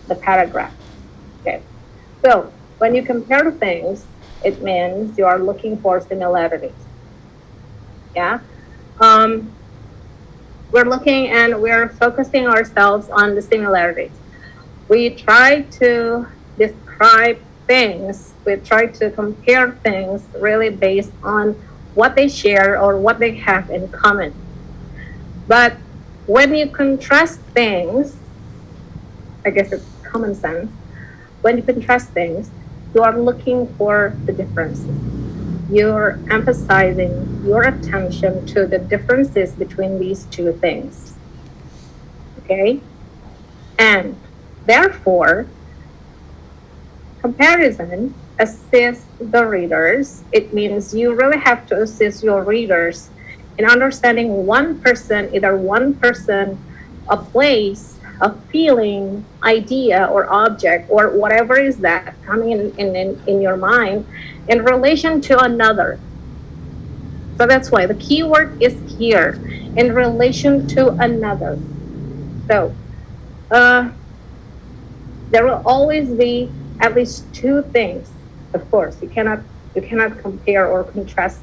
the paragraph. Okay, so when you compare things, it means you are looking for similarities. Yeah, um, we're looking and we're focusing ourselves on the similarities. We try to describe things, we try to compare things really based on what they share or what they have in common. But when you contrast things, I guess it's common sense. When you contrast things, you are looking for the differences. You're emphasizing your attention to the differences between these two things. Okay? And therefore, comparison assists the readers. It means you really have to assist your readers in understanding one person, either one person, a place, a feeling, idea, or object, or whatever is that coming in your mind in relation to another. So that's why the keyword is here, in relation to another. So there will always be at least two things. Of course, you cannot compare or contrast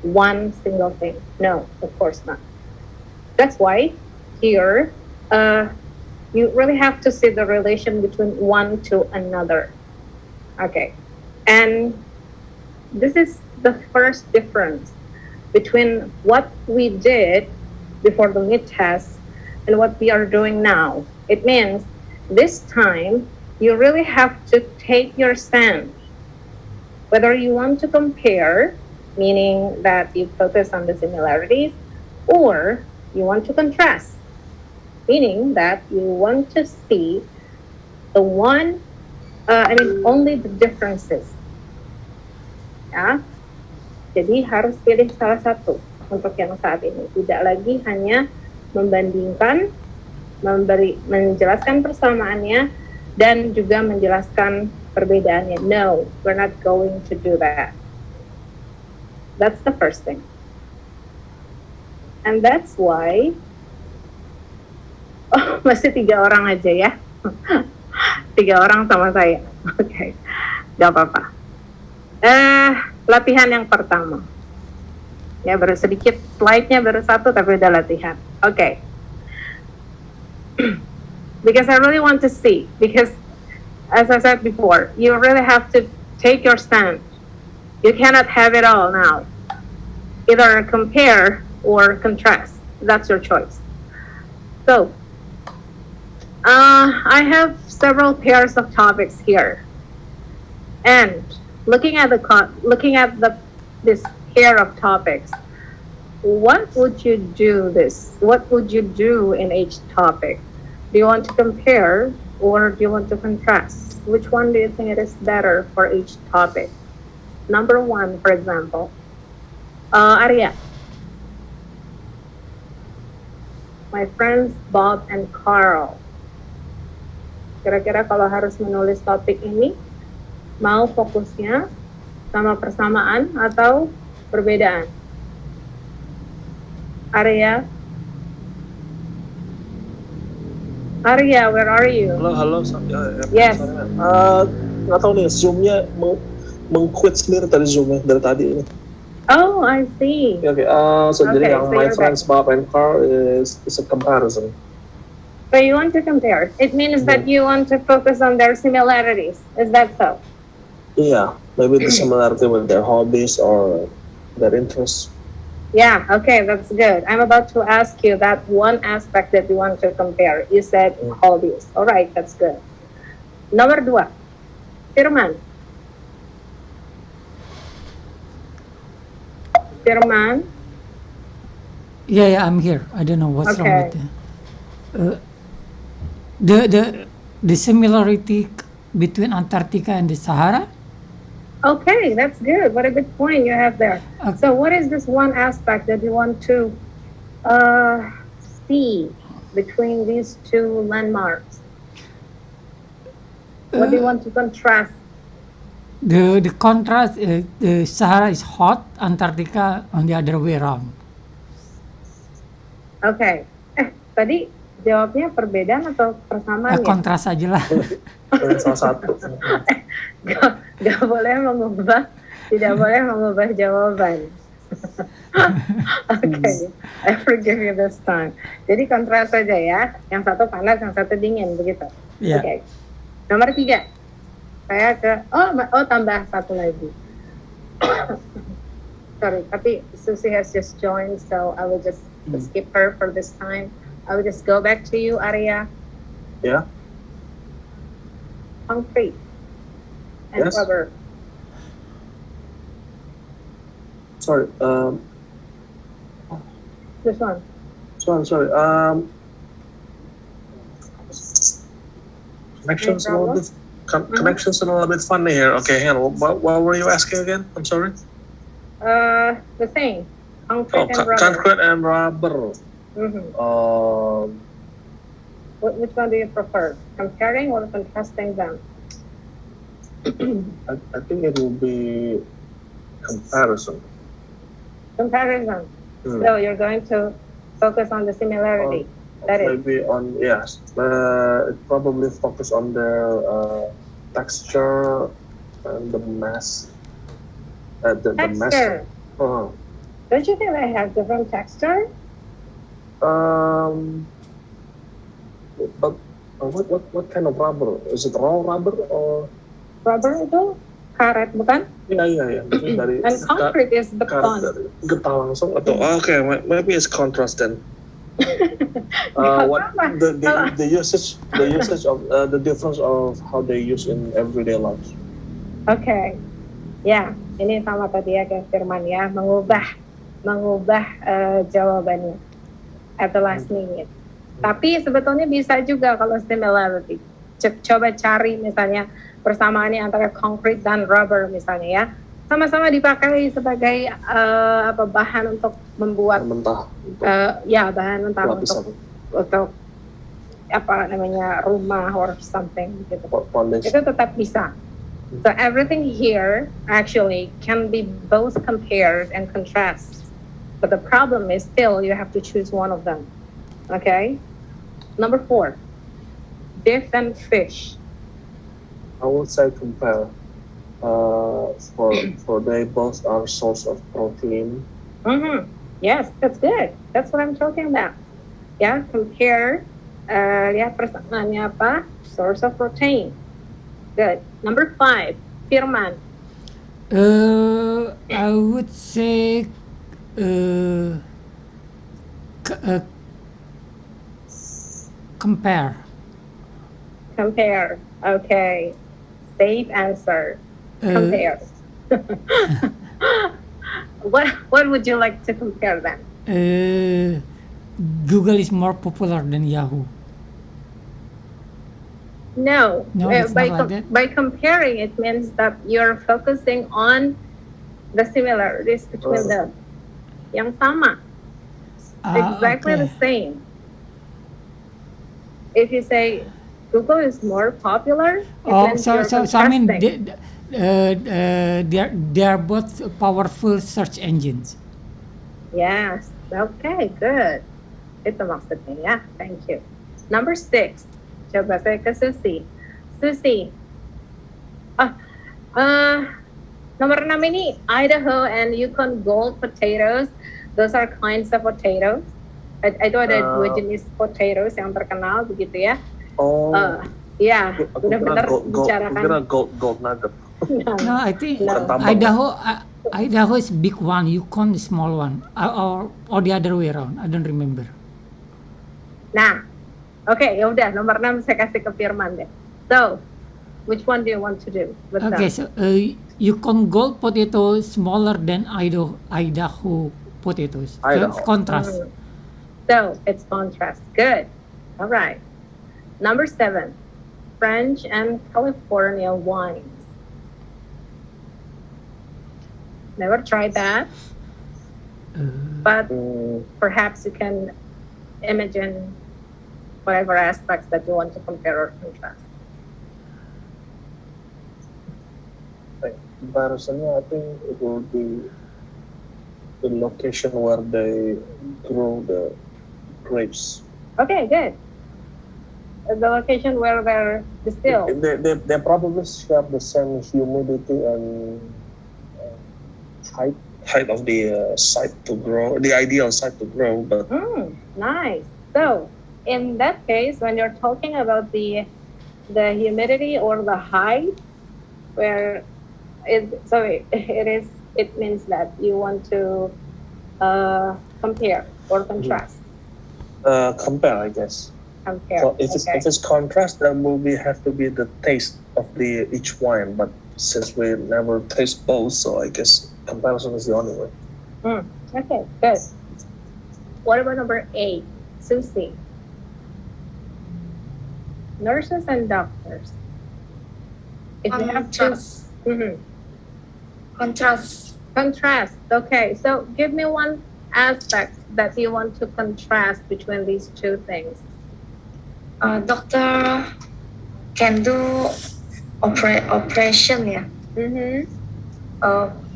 one single thing. No, of course not. That's why here you really have to see the relation between one to another. Okay, and this is the first difference between what we did before the mid test and what we are doing now. It means this time you really have to take your stand. Whether you want to compare, meaning that you focus on the similarities, or you want to contrast, meaning that you want to see only the differences. Ya, jadi harus pilih salah satu untuk yang saat ini. Tidak lagi hanya membandingkan, menjelaskan persamaannya, dan juga menjelaskan perbedaannya. No, we're not going to do that. That's the first thing. And that's why masih 3 orang aja ya. 3 orang sama saya. Oke, gak apa-apa. Latihan yang pertama. Ya, baru sedikit, slide-nya baru 1 tapi udah latihan. Oke. Because I really want to see, because as I said before, you really have to take your stand. You cannot have it all now. Either compare or contrast. That's your choice. So, I have several pairs of topics here, and looking at this pair of topics, what would you do What would you do in each topic? Do you want to compare or do you want to contrast? Which one do you think it is better for each topic? Number 1, for example, Arya. My friends Bob and Carl. Kira-kira kalau harus menulis topik ini, mau fokusnya sama persamaan atau perbedaan? Arya, where are you? Halo. Yes. Nggak tahu nih, Zoom-nya meng-quit sendiri tadi Zoom-nya dari tadi ini. Oh, I see. Okay, so jadi yang My Friends Bob and Carl is a comparison. So you want to compare. It means that you want to focus on their similarities. Is that so? Yeah, maybe the similarity with their hobbies or their interests. Yeah, okay, that's good. I'm about to ask you that one aspect that you want to compare. You said hobbies. All right, that's good. Nomor 2, Firman. Yeah, I'm here. I don't know what's wrong with the similarity between Antarctica and the Sahara. Okay, that's good. What a good point you have there. Okay. So what is this one aspect that you want to see between these two landmarks? What do you want to contrast? The contrast, the Sahara is hot, Antarctica on the other way around. Okay. Tadi Jawabnya perbedaan atau persamaan ya? Kontras aja lah. Pilih salah satu. Gak boleh mengubah, tidak boleh mengubah jawaban. Okay, I forgive you this time. Jadi kontras saja ya, yang satu panas, yang satu dingin, begitu. Iya. Oke. Nomor 3. Saya ke, tambah satu lagi. Sorry, tapi Susie has just joined, so I will just skip her for this time. I will just go back to you, Arya. Ya, Concrete and Yes. rubber. sorry. This one. Sorry. Connections a little bit. Connections a little bit funny here. Okay, hang on. What were you asking again? I'm sorry. The same. Concrete and rubber. Concrete and rubber. Mhm. Which one do you prefer? Comparing or contrasting them? I think it will be comparison. Comparison. So you're going to focus on the similarity. That is. Maybe on yes. It probably focus on their texture and the mass. The mass. Texture. Uh, Don't you think they have different texture? But what kind of rubber? Is it raw rubber or? Rubber itu karet, bukan? Iya. Mungkin dari And concrete is karet beton. dari getah langsung atau okay, maybe it's contrast then. What the usage of the difference of how they use in everyday life. Okay. Ya, ini sama tadi ya kayak Firman ya, mengubah jawabannya at the last minute. Tapi sebetulnya bisa juga kalau similarity. Coba cari misalnya persamaannya antara concrete dan rubber misalnya ya. Sama-sama dipakai sebagai bahan untuk membuat Mentah. bahan mentah untuk rumah or something gitu. Itu tetap bisa. So everything here actually can be both compared and contrast. But the problem is still you have to choose one of them. Okay? Number 4. Beef and fish. I would say compare. For they both are source of protein. Yes, that's good. That's what I'm talking about. Yeah, compare. Lihat persamaannya apa? Source of protein. Good. Number 5. Firman. I would say compare. Compare. Okay. Safe answer. Compare. What would you like to compare then? Google is more popular than Yahoo. No, it's not like that. by comparing, it means that you're focusing on the similarities between them. Yang sama. Exactly the same. If you say Google is more popular, it means you're I mean contrasting. they are both powerful search engines. Yes. Okay, good. Itu maksudnya ya. Thank you. Number 6. Coba saya ke Susie. Susie. Nomor 6 ini Idaho and Yukon Gold potatoes. Those are kinds of potatoes. Itu ada 2 jenis potatoes yang terkenal begitu ya. Ya, benar-benar bicarakan. Gold nugget. No, I think tambang. Idaho is big one, Yukon is small one, or the other way around. I don't remember. Nah, oke, ya udah nomor 6 saya kasih ke Firman deh. So, which one do you want to do? Okay, so Yukon Gold potato is smaller than Idaho potatoes. Idaho. So contrast. So it's contrast. Good. All right. Number 7, French and California wines. Never tried that, but perhaps you can imagine whatever aspects that you want to compare or contrast. Comparisonnya, I think it will be the location where they grow the grapes. Okay, good. the location where they're distilled. They probably share the same humidity and height of the site to grow, the ideal site to grow, but Nice. So in that case, when you're talking about the humidity or the height, where it means that you want to compare or contrast. compare, I guess. Compare. So if okay. it's contrast, then will be have to be the taste of the each wine. But since we never taste both, so I guess comparison is the only way. Okay, good. What about number 8, Susie? Nurses and doctors. If you have to, contrast. Okay, so give me one aspect that you want to contrast between these two things. Doctor can do operation, yeah.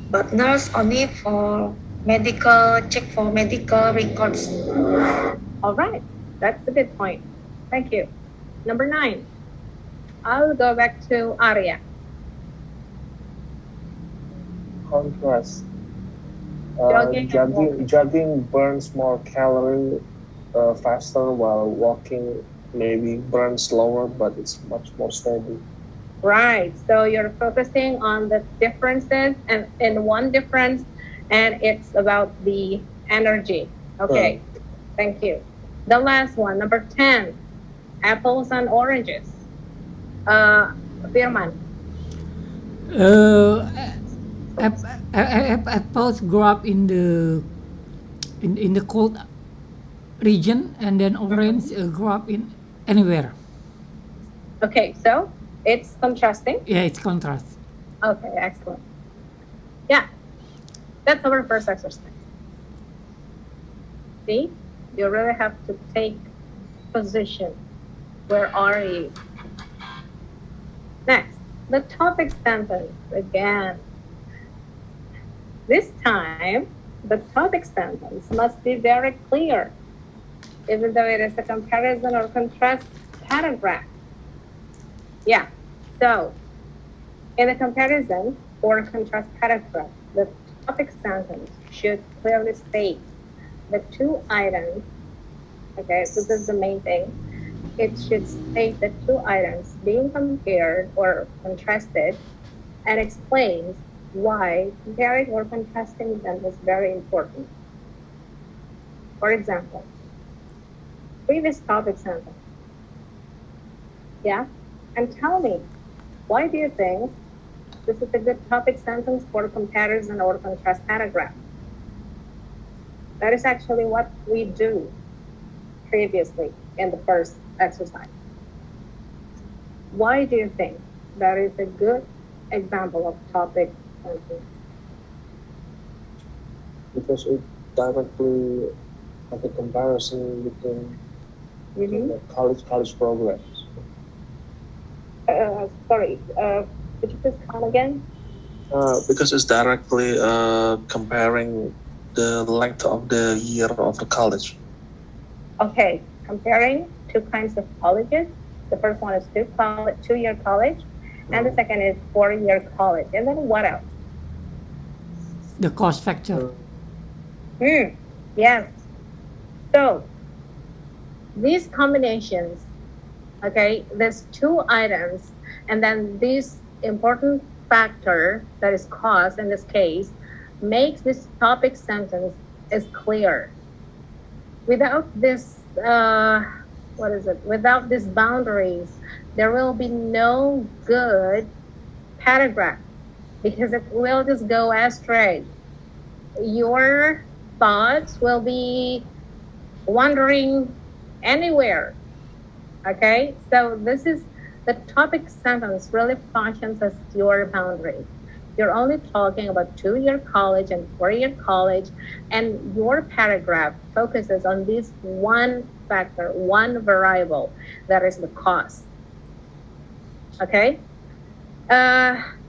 But nurse only for check for medical records. All right, that's a good point. Thank you. Number 9. I'll go back to Arya. Contrast. Jogging Jogging burns more calorie faster, while walking maybe burns slower, but it's much more steady. Right. So you're focusing on the differences, and in one difference, and it's about the energy. Okay. Thank you. The last one, number 10, apples and oranges. Firman. Apples grow up in the cold region, and then orange grow up in anywhere. Okay, so it's contrasting. Yeah, it's contrast. Okay, excellent. Yeah, that's our first exercise. See, you really have to take position. Where are you? Next, the topic sentence again. This time, the topic sentence must be very clear, even though it is a comparison or contrast paragraph. Yeah, so in a comparison or contrast paragraph, the topic sentence should clearly state the two items. Okay, so this is the main thing. It should state the two items being compared or contrasted and explains why comparing or contrasting them is very important. For example, previous topic sentence. Yeah, and tell me, why do you think this is a good topic sentence for comparison or contrast paragraph? That is actually what we do previously in the first exercise. Why do you think that is a good example of topic sentence? Because it directly have a comparison between the college programs. Sorry, could you please come again? Because it's directly comparing the length of the year of the college. Okay, comparing two kinds of colleges. The first one is 2-year college, and the second is 4-year college. And then what else? The cost factor. Yes. So these combinations, okay, there's two items, and then this important factor that is cost in this case makes this topic sentence is clear. Without this, without these boundaries, there will be no good paragraph because it will just go astray. Your thoughts will be wandering anywhere. Okay, so this is the topic sentence really functions as your boundary. You're only talking about 2-year college and 4-year college, and your paragraph focuses on this one factor, one variable, that is the cost. Okay?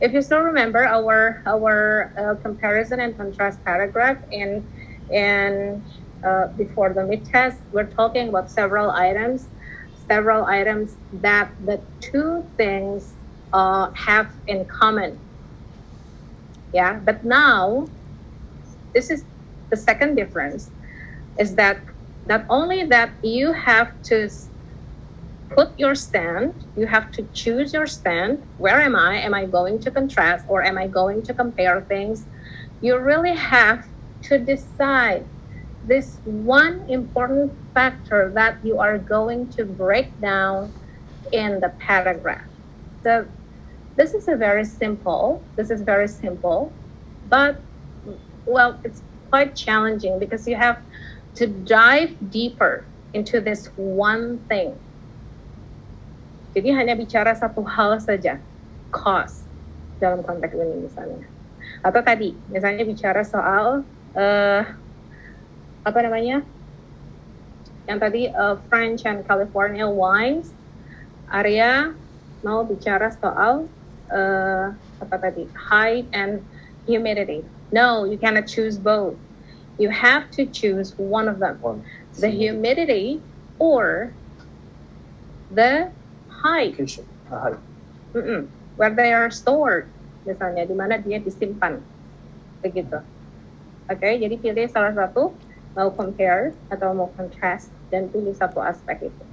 If you still remember our comparison and contrast paragraph in before the mid-test, we're talking about several items. several items that the two things have in common. Yeah, but now this is the second difference is that not only that you have to put your stand, you have to choose your stand. Where am I? Am I going to contrast or am I going to compare things? You really have to decide this one important factor that you are going to break down in the paragraph. So this is very simple, but well, it's quite challenging because you have to dive deeper into this one thing. Jadi hanya bicara satu hal saja, cost dalam konteks ini misalnya. Atau tadi, misalnya bicara soal apa namanya? Yang tadi French and California wines. Arya mau bicara soal apa tadi? Height and humidity. No, you cannot choose both. You have to choose one of them. The humidity or the height. Height. Where they are stored. Misalnya, di mana dia disimpan. Begitu. Oke, jadi pilih salah satu, mau compare atau mau contrast, dan pilih satu aspek itu.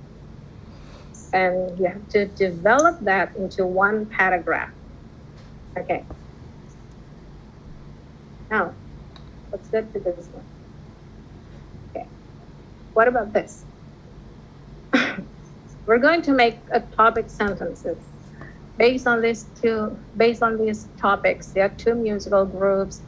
And you have to develop that into one paragraph. Okay. Now, let's get to this one. Okay. What about this? We're going to make a topic sentences based on these topics. There are 2 musical groups,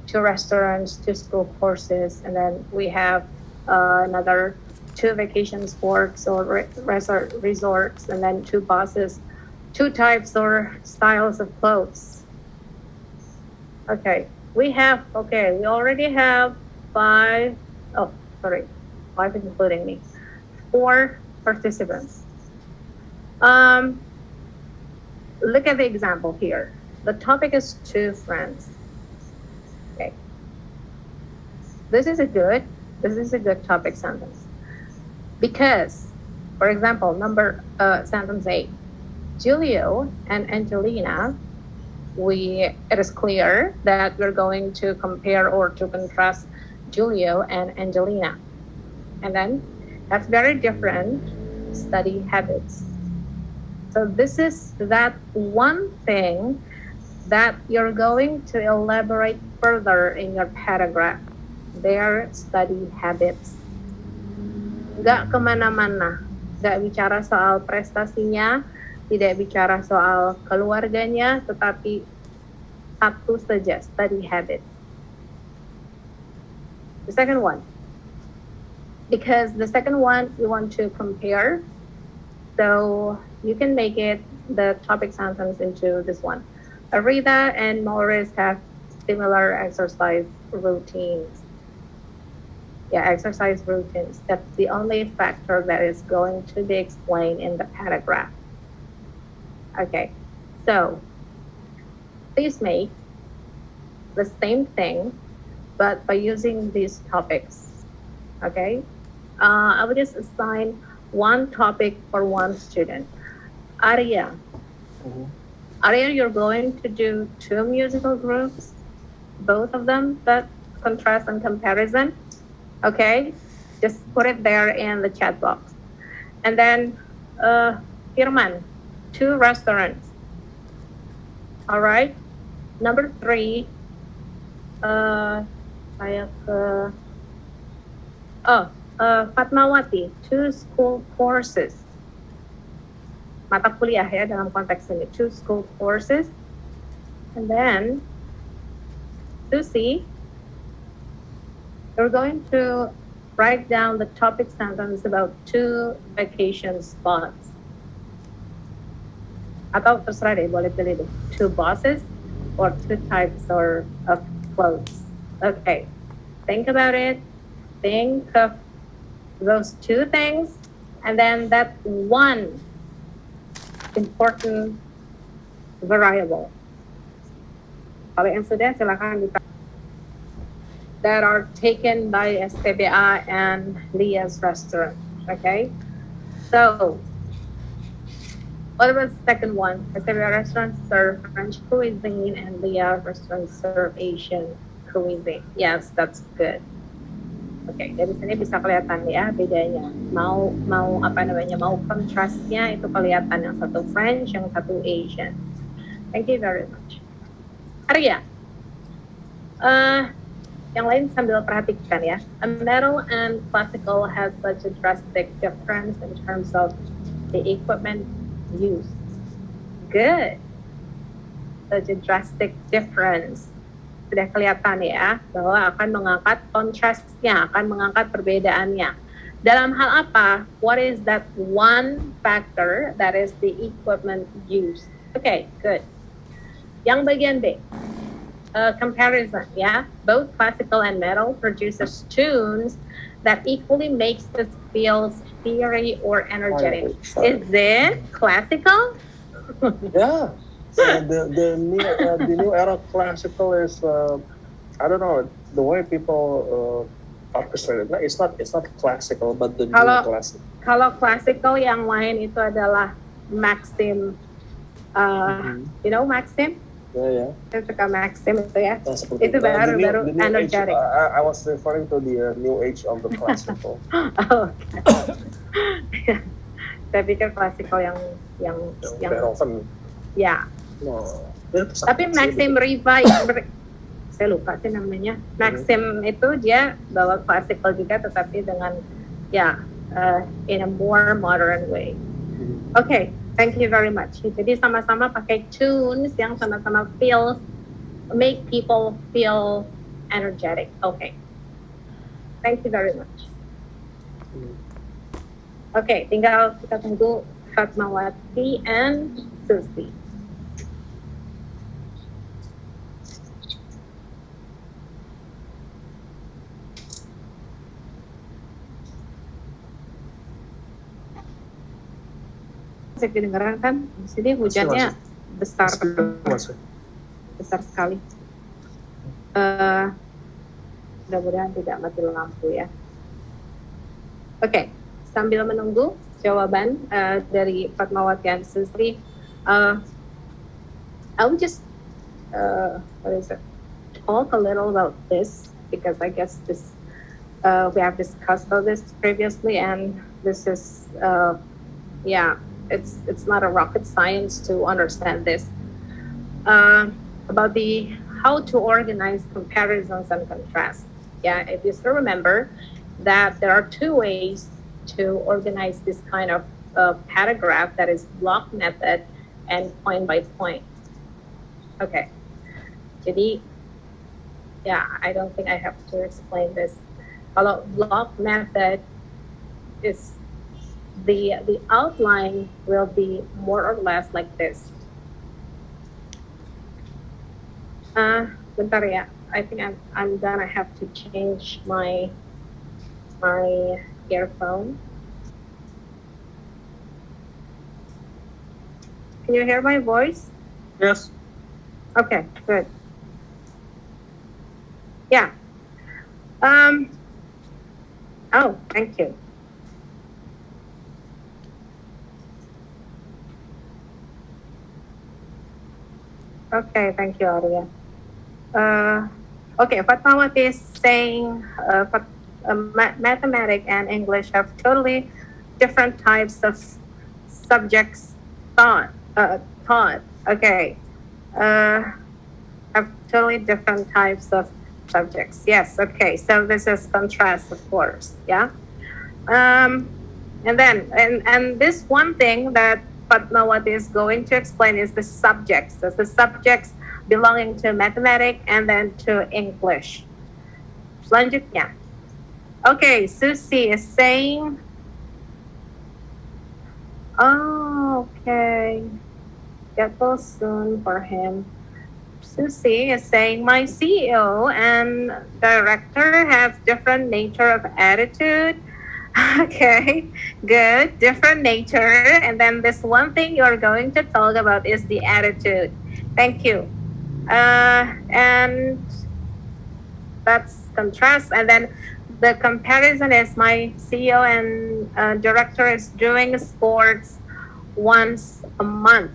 2 restaurants, 2 school courses, and then we have another 2 vacation sports or resorts, and then 2 buses, 2 types or styles of clothes. Okay, we already have 5 including me, 4 participants. Look at the example here. The topic is 2 friends. Okay. This is a good topic sentence. Because, for example, sentence 8, Julio and Angelina, it is clear that we're going to compare or to contrast Julio and Angelina. And then, that's very different study habits. So this is that one thing that you're going to elaborate further in your paragraph, their study habits. Nggak kemana-mana, nggak bicara soal prestasinya, tidak bicara soal keluarganya, tetapi satu saja, study habits. The second one, because the second one you want to compare, so you can make it the topic sentence into this one. Arita and Morris have similar exercise routines. Yeah, exercise routines. That's the only factor that is going to be explained in the paragraph. Okay, so please make the same thing, but by using these topics. Okay, I will just assign one topic for one student. Arya. Arya, you're going to do 2 musical groups, both of them, but contrast and comparison. Okay, just put it there in the chat box. And then Firman, 2 restaurants. All right. Number 3, Fatmawati, 2 school courses. Mata kuliah ya dalam konteks ini, 2 school courses. And then Susie, you're going to write down the topic sentence about 2 vacation spots. Atau terserah deh, boleh pilih deh. 2 buses or 2 types of clothes. Okay, think about it. Think of those 2 things, and then that one important variable. Kalau yang sudah, silakan that are taken by SPBA and Leah's restaurant. Okay, so What was the second one? I said restaurants serve French cuisine and the restaurants serve Asian cuisine. Yes, that's good. Oke, dari sini bisa kelihatan ya bedanya. Mau apa namanya? Mau kontrasnya itu kelihatan, yang satu French, yang satu Asian. Thank you very much. Arya, yang lain sambil perhatikan ya. A metal and classical has such a drastic difference in terms of the equipment used. Good. Such a drastic difference. Sudah kelihatan ya bahwa akan mengangkat kontrasnya, akan mengangkat perbedaannya. Dalam hal apa? What is that one factor that is the equipment used? Okay, good. Yang bagian B, comparison, ya. Both classical and metal produces tunes that equally makes us feel fiery or energetic. Is it classical? Yeah. The new era classical is I don't know, the way people orchestrate it. It's not classical, but the new classic. Kalau classical yang lain itu adalah Maxim. You know Maxim? Yeah. Saya suka Maxim itu ya. Itu the baru new energetic. age, I was referring to the new age of the classical. Oh, okay. Saya pikir classical yang Beethoven. ya. No. Tapi Maxim Riva, saya lupa sih namanya. Maxim itu dia bawa classical juga, tetapi dengan in a more modern way. Okay, thank you very much. Jadi sama-sama pakai tunes yang sama-sama make people feel energetic. Okay. Thank you very much. Okay, tinggal kita tunggu Fatmawati and Susi. Masih kedengeran kan? Di sini hujannya besar sekali. Mudah-mudahan tidak mati lampu ya. Oke, sambil menunggu jawaban dari Fatmawati dan Susi, I will just talk a little about this because I guess this we have discussed about this previously, and this is it's not a rocket science to understand this about the how to organize comparisons and contrasts. Yeah, if you still remember that there are two ways to organize this kind of paragraph, that is block method and point by point. Okay, jadi I don't think I have to explain this. Kalau block method is the outline will be more or less like this. Bentar ya, I think I'm gonna have to change my earphone. Can you hear my voice? Yes. Okay, good. Yeah. Oh, thank you. Okay, thank you, Arya. Okay, Fatmawati is saying mathematics and English have totally different types of subjects taught. Okay, have totally different types of subjects. Yes, okay, so this is contrast, of course, yeah. And then, and this one thing that Fatmawati is going to explain is the subjects. So the subjects belonging to mathematics and then to English. Selanjutnya. Okay, Susie is saying, okay, get well soon for him. Susie is saying, my CEO and director have different nature of attitude. Okay, good, different nature. And then this one thing you're going to talk about is the attitude. Thank you. And that's contrast. And then the comparison is my CEO and director is doing sports once a month.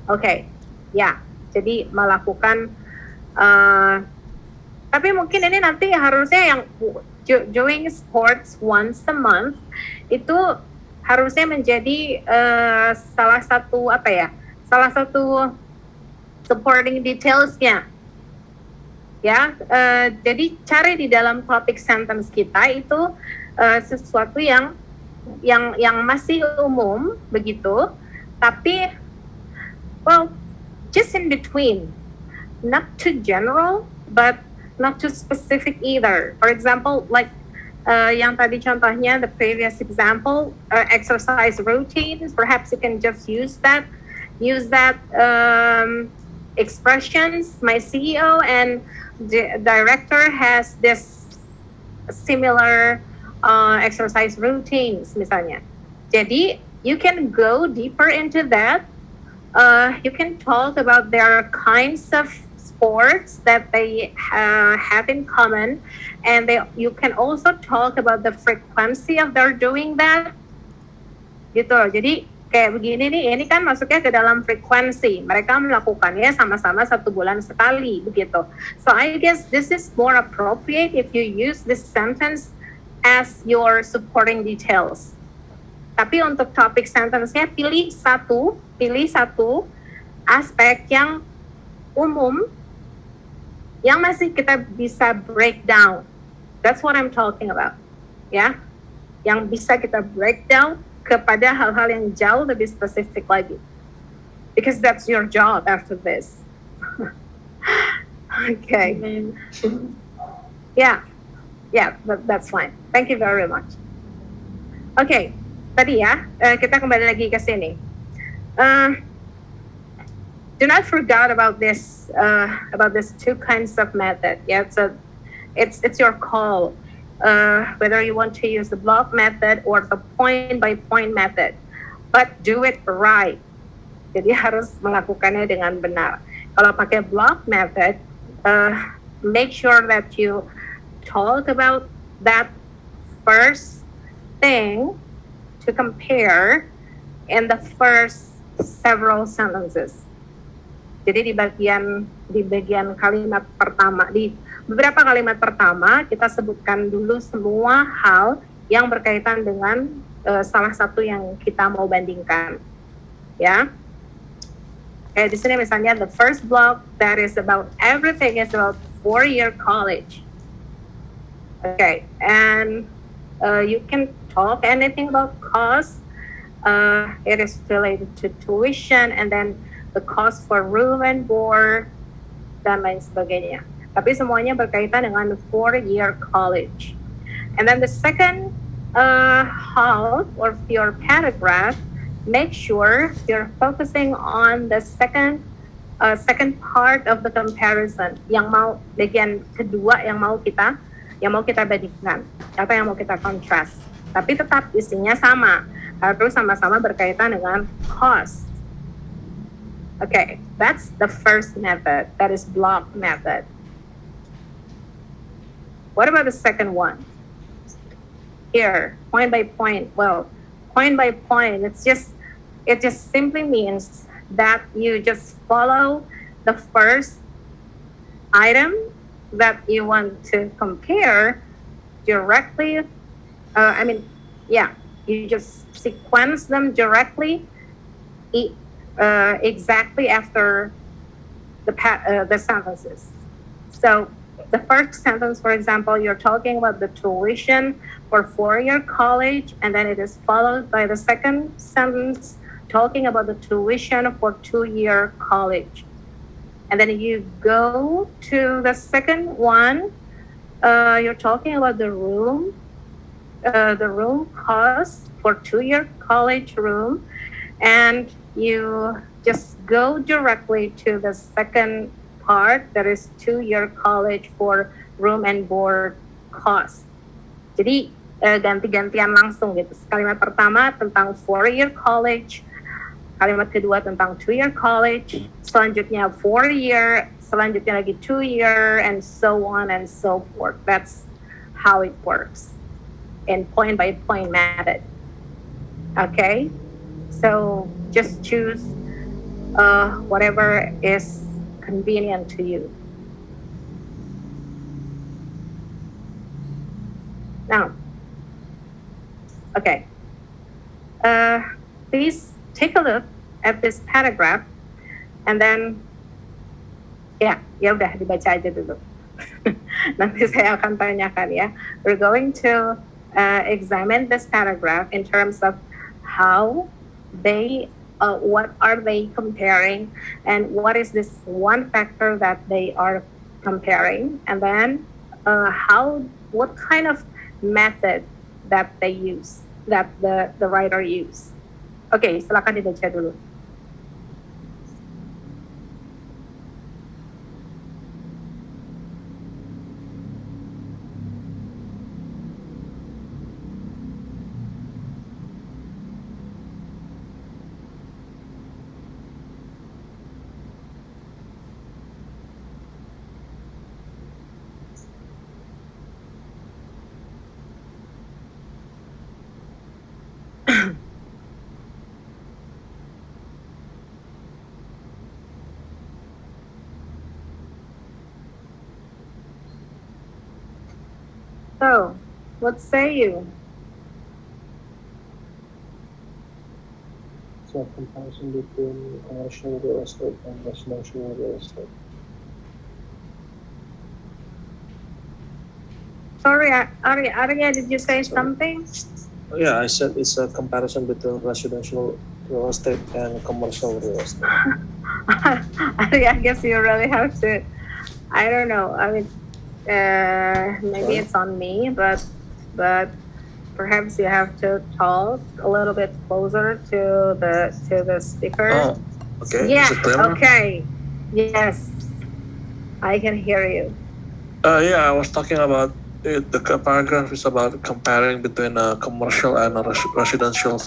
Okay, ya. Jadi melakukan tapi mungkin ini nanti harusnya yang doing sports once a month itu harusnya menjadi salah satu supporting detailsnya ya. Jadi cari di dalam topic sentence kita itu sesuatu yang masih umum begitu, tapi well just in between, not too general but not too specific either. For example, like yang tadi contohnya, the previous example, exercise routines. Perhaps you can just use that expressions. My CEO and the director has this similar exercise routines, misalnya. Jadi you can go deeper into that. You can talk about their kinds of sports that they have in common, and you can also talk about the frequency of their doing that. Gitu. Jadi kayak begini nih, ini kan masuknya ke dalam frekuensi. Mereka melakukannya sama-sama 1 bulan sekali, begitu. So I guess this is more appropriate if you use this sentence as your supporting details. Tapi untuk topik sentence-nya pilih satu aspek yang umum yang masih kita bisa break down. That's what I'm talking about. Ya. Yang bisa kita break down kepada hal-hal yang jauh lebih spesifik lagi. Because that's your job after this. Okay. Yeah, that's fine. Thank you very much. Okay, tadi ya, kita kembali lagi ke sini. Do not forget about this 2 kinds of method. Yeah, so it's your call. Whether you want to use the block method or the point-by-point method, but do it right. Jadi harus melakukannya dengan benar. Kalau pakai block method, make sure that you talk about that first thing to compare in the first several sentences. Jadi di bagian kalimat pertama, di beberapa kalimat pertama kita sebutkan dulu semua hal yang berkaitan dengan salah satu yang kita mau bandingkan. Ya. Kayak di sini misalnya the first block that is about everything is about 4-year college. Okay, and you can talk anything about cost. It is related to tuition and then the cost for room and board dan lain sebagainya. Tapi semuanya berkaitan dengan 4-year college. And then the second half of your paragraph, make sure you're focusing on the second part of the comparison. Yang mau bagian kedua yang mau kita bandingkan atau yang mau kita contrast. Tapi tetap isinya sama, harus sama-sama berkaitan dengan cost. Okay, that's the first method. That is block method. What about the second one? Here, point by point. Well, point by point, it just simply means that you just follow the first item that you want to compare directly. You just sequence them directly, exactly after the sentences. So the first sentence, for example, you're talking about the tuition for 4-year college, and then it is followed by the second sentence talking about the tuition for 2-year college. And then you go to the second one, you're talking about the room cost for 2-year college room, and you just go directly to the second part, that is 2-year college for room and board cost. Jadi ganti-gantian langsung gitu. Kalimat pertama tentang 4-year college, kalimat kedua tentang 2-year college, selanjutnya 4-year, selanjutnya lagi 2-year, and so on and so forth. That's how it works in point-by-point method. Okay? So just choose whatever is convenient to you. Now, okay. Please take a look at this paragraph and then ya udah dibaca aja dulu. Nanti saya akan tanyakan ya. We're going to examine this paragraph in terms of how they what are they comparing and what is this one factor that they are comparing, and then what kind of method that they use, that the writer use. Oke, silakan dibaca dulu. So, what say you? So comparison between commercial real estate and residential real estate. Sorry, Arya, did you say something? Yeah, I said it's a comparison between residential real estate and commercial real estate. Arya, I guess you really have to. I don't know. I mean, maybe Sorry? it's on me, but perhaps you have to talk a little bit closer to the speaker. Oh, okay. Yeah. Is it clear now? Okay. Yes, I can hear you. Yeah, I was talking about it. The paragraph is about comparing between commercial and residential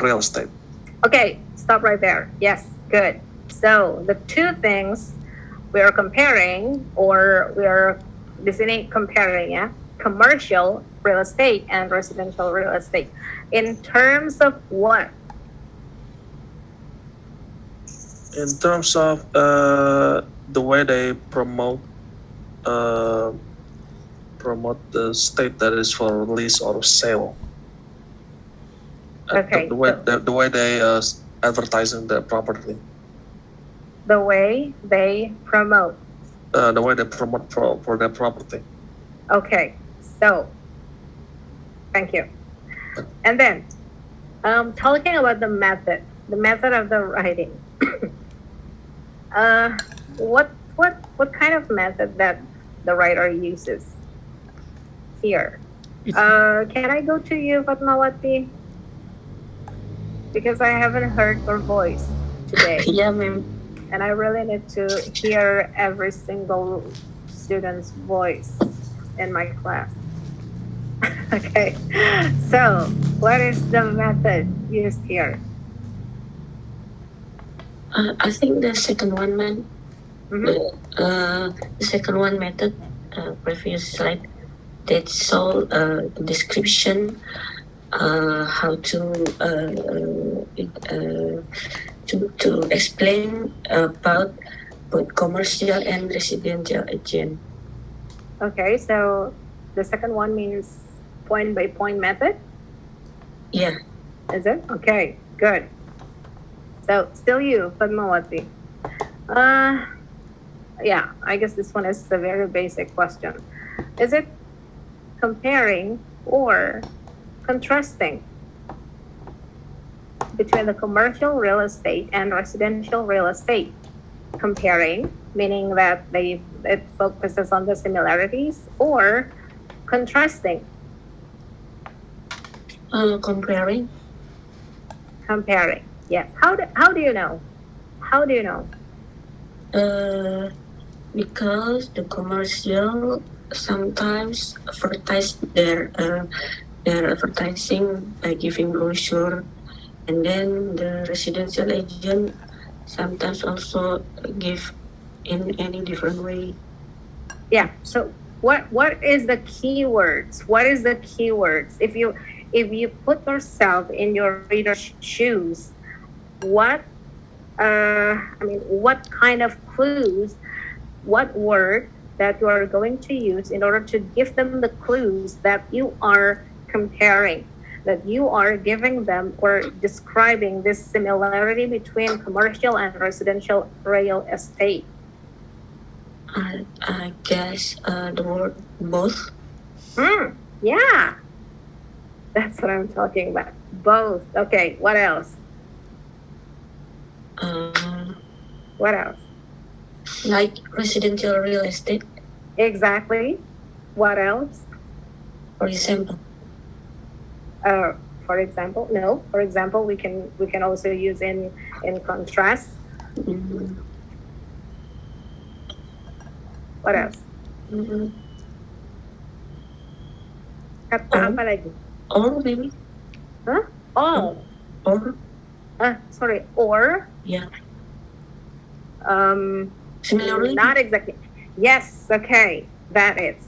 real estate. Okay, stop right there. Yes, good. So the two things we are comparing, or we are di sini comparing ya, commercial real estate and residential real estate. In terms of what? In terms of the way they promote the state that is for lease or sale. Okay. The way they advertising the property. The way they promote. The way they promote for their property. Okay. So, thank you. And then, talking about the method of the writing. What kind of method that the writer uses here? Can I go to you, Fatmawati? Because I haven't heard your voice today. Yeah, ma'am. And I really need to hear every single student's voice in my class. Okay, so what is the method used here? I think the second one, ma'am. The second one method, previous slide, that's all description, how to explain about both commercial and residential agent. Okay, so the second one means point by point method? Yeah. Is it? Okay, good. So still you, Padmawati. Yeah, I guess this one is a very basic question. Is it comparing or contrasting between the commercial real estate and residential real estate? Comparing, meaning that it focuses on the similarities, or contrasting? Comparing. Comparing, yes. How do you know? How do you know? Because the commercial sometimes advertise their advertising by giving brochure, and then the residential agent sometimes also give in any different way. Yeah. So what is the keywords? What is the keywords? If if you put yourself in your reader's shoes, what kind of clues, what word that you are going to use in order to give them the clues that you are comparing, that you are giving them or describing this similarity between commercial and residential real estate. I guess the word both. Yeah, that's what I'm talking about. Both. Okay, what else? What else? Like residential real estate, Exactly. What else? for example. For example, no. For example, we can also use in contrast. Mm, What else? mm, Kata apa lagi? or maybe. Huh? All. Or Sorry. Or. yeah. Similarly. Not exactly. Yes. Okay. That is.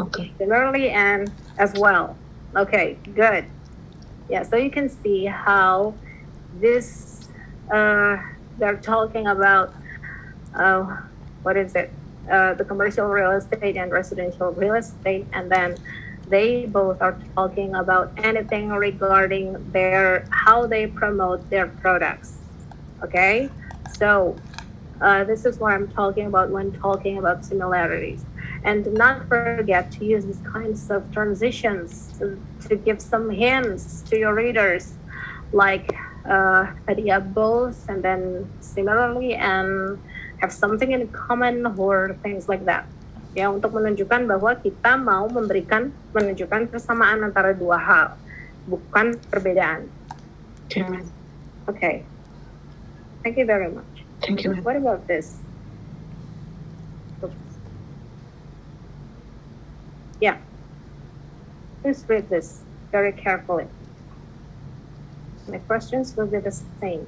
Okay. Similarly and as well. Okay. Good. Yeah. So you can see how this. They're talking about. What is it? The commercial real estate and residential real estate, and then they both are talking about anything regarding how they promote their products. Okay, so this is what I'm talking about when talking about similarities. And do not forget to use these kinds of transitions to give some hints to your readers, like both, and then similarly, and have something in common or things like that. Ya, untuk menunjukkan bahwa kita mau menunjukkan persamaan antara dua hal, bukan perbedaan. Okay. Thank you very much. Thank you. What about this? Oops. Yeah. Please read this very carefully. My questions will be the same.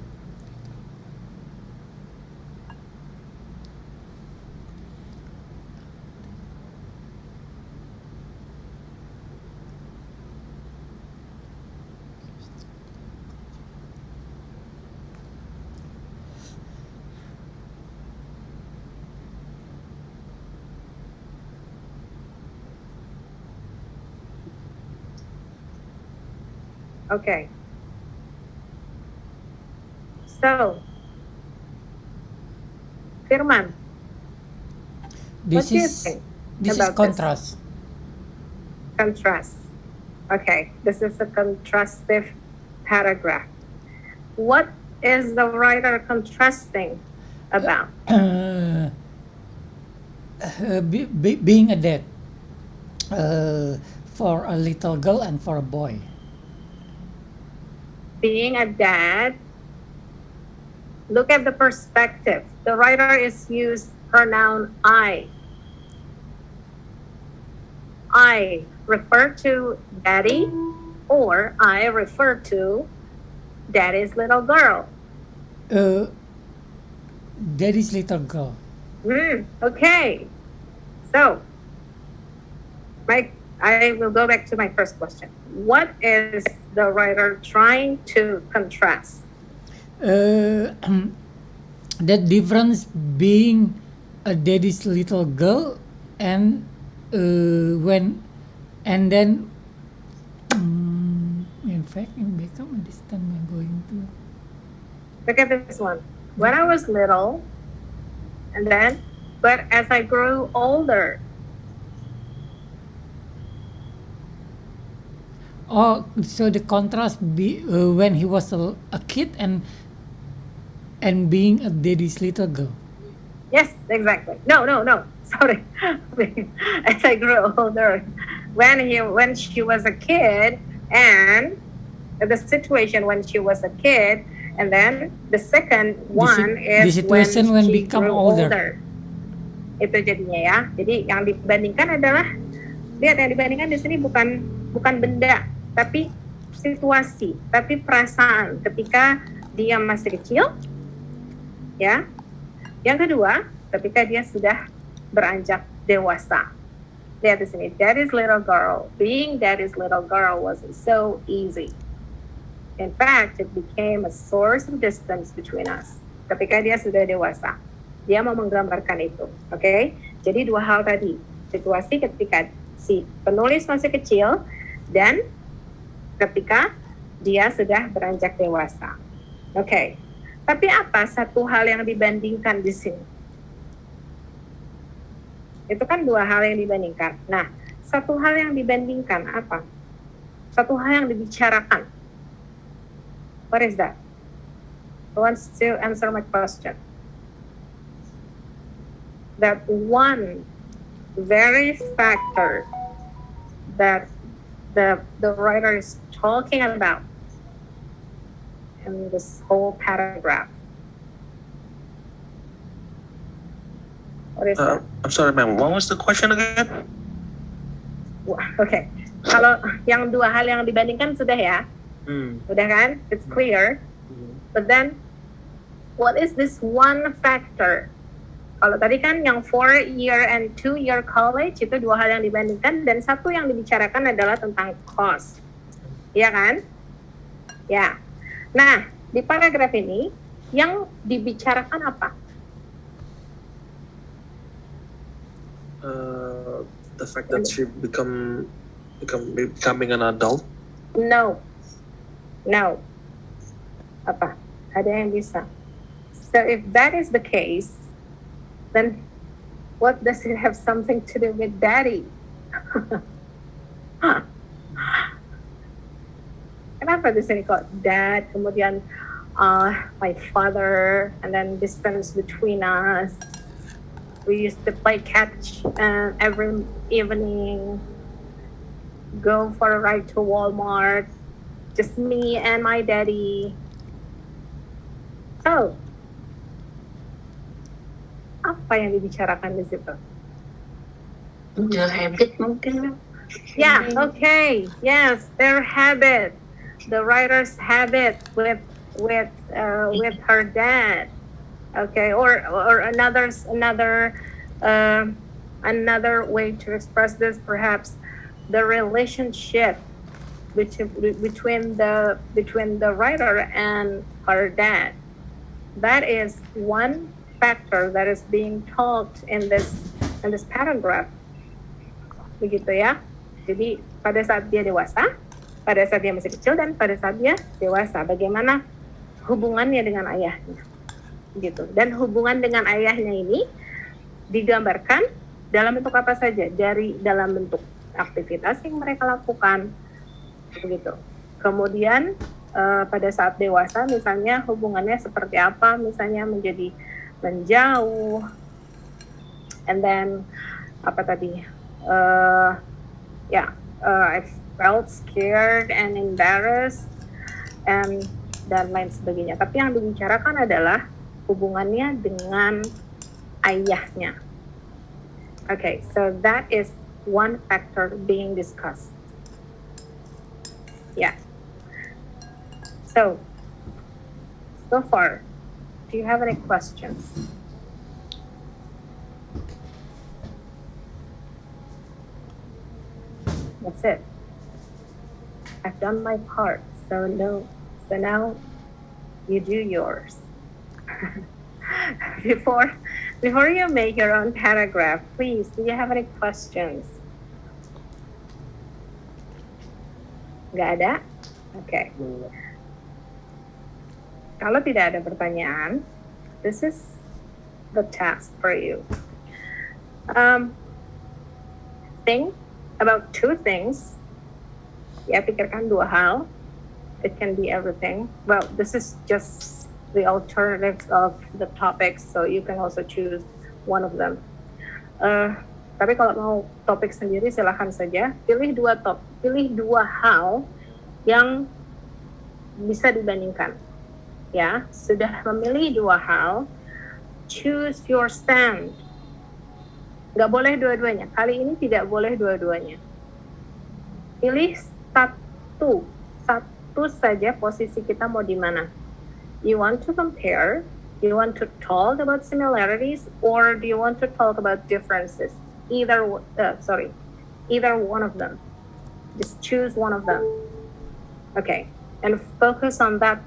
Okay. So, Firman, what do you think This is about contrast. Contrast. Okay, this is a contrastive paragraph. What is the writer contrasting about? Being a dad for a little girl and for a boy. Being a dad. Look at the perspective. The writer is used pronoun I. I refer to daddy, or I refer to daddy's little girl. Daddy's little girl. Okay. So, I will go back to my first question. What is the writer trying to contrast? That difference being a daddy's little girl and in fact in become this time I'm going to look at this one. When I was little, and then, but as I grew older. Oh, so the contrast when he was a kid and being a daddy's little girl. Yes, exactly. No. Sorry. As I grew older, when she was a kid, and the situation when she was a kid, and then the second one is the situation when she become grew older. Itu jadinya ya. Jadi yang dibandingkan adalah, lihat yang dibandingkan di sini bukan benda, tapi situasi, tapi perasaan ketika dia masih kecil. Ya. Yang kedua, ketika dia sudah beranjak dewasa. Lihat di sini, daddy's little girl. Being daddy's little girl wasn't so easy. In fact, it became a source of distance between us. Ketika dia sudah dewasa, dia mau menggambarkan itu. Oke? Jadi dua hal tadi. Situasi ketika si penulis masih kecil dan ketika dia sudah beranjak dewasa. Oke. Tapi apa satu hal yang dibandingkan di sini? Itu kan dua hal yang dibandingkan. Nah, satu hal yang dibandingkan apa? Satu hal yang dibicarakan. What is that? Who wants to answer my question? That one very factor that the writer is talking about in this whole paragraph. What is that? I'm sorry, ma'am. What was the question again? Okay. Kalau yang dua hal yang dibandingkan sudah ya, sudah kan? It's clear. But then, what is this one factor? Kalau tadi kan yang 4-year and 2-year college itu dua hal yang dibandingkan dan satu yang dibicarakan adalah tentang cost. Iya kan? Ya. Nah, di paragraf ini yang dibicarakan apa? The fact that she becoming an adult. No. Apa? Ada yang bisa. So if that is the case, then what does it have something to do with daddy? Kenapa di sini kok dad, kemudian my father, and then distance between us. We used to play catch every evening, go for a ride to Walmart, just me and my daddy. So, apa yang dibicarakan di situ? Their habit mungkin. Yeah, okay. Yes, their habit. The writer's habit with her dad. Okay, or another way to express this, perhaps the relationship between the writer and her dad. That is one factor that is being talked in this paragraph. Begitu ya. Jadi pada saat dia dewasa, pada saat dia masih kecil, dan pada saat dia dewasa, bagaimana hubungannya dengan ayahnya. Gitu. Dan hubungan dengan ayahnya ini digambarkan dalam bentuk apa saja, dari dalam bentuk aktivitas yang mereka lakukan, begitu. Kemudian pada saat dewasa, misalnya hubungannya seperti apa, misalnya menjadi menjauh, and then apa tadi, I felt scared and embarrassed, and dan lain sebagainya. Tapi yang dibicarakan adalah hubungannya dengan ayahnya. Okay, so that is one factor being discussed. Yeah. So far, do you have any questions? That's it. I've done my part, so now you do yours. Before you make your own paragraph, please, do you have any questions? Nggak ada? Okay. Kalau tidak ada pertanyaan, this is the task for you. Think about two things. Ya, pikirkan dua hal. It can be everything. Well, this is just the alternatives of the topics, so you can also choose one of them. Tapi kalau mau topik sendiri, silakan saja. Pilih dua hal yang bisa dibandingkan. Ya, sudah memilih dua hal, choose your stand. Nggak boleh dua-duanya. Kali ini tidak boleh dua-duanya. Pilih satu saja posisi kita mau di mana. You want to compare, you want to talk about similarities, or do you want to talk about differences? either one of them. Just choose one of them. Okay, and focus on that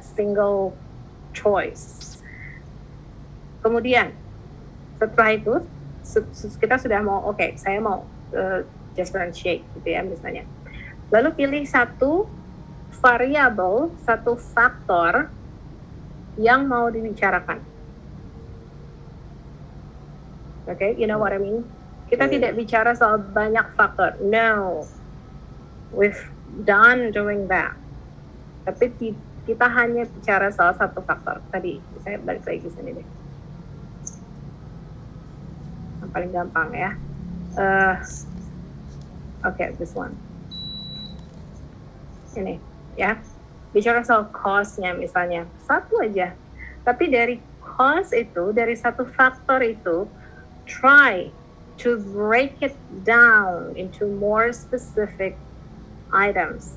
single choice. Kemudian setelah itu kita sudah mau saya mau differentiate gitu ya misalnya. Lalu pilih satu variabel, satu faktor yang mau dibicarakan. Okay, you know what I mean? Kita tidak bicara soal banyak faktor. No, we've done doing that. Tapi kita hanya bicara soal satu faktor. Tadi saya balik lagi ke sini deh. Yang paling gampang ya. Okay, this one. Ini ya. Bicara soal cost-nya misalnya. Satu aja. Tapi dari cost itu, dari satu faktor itu, try to break it down into more specific items.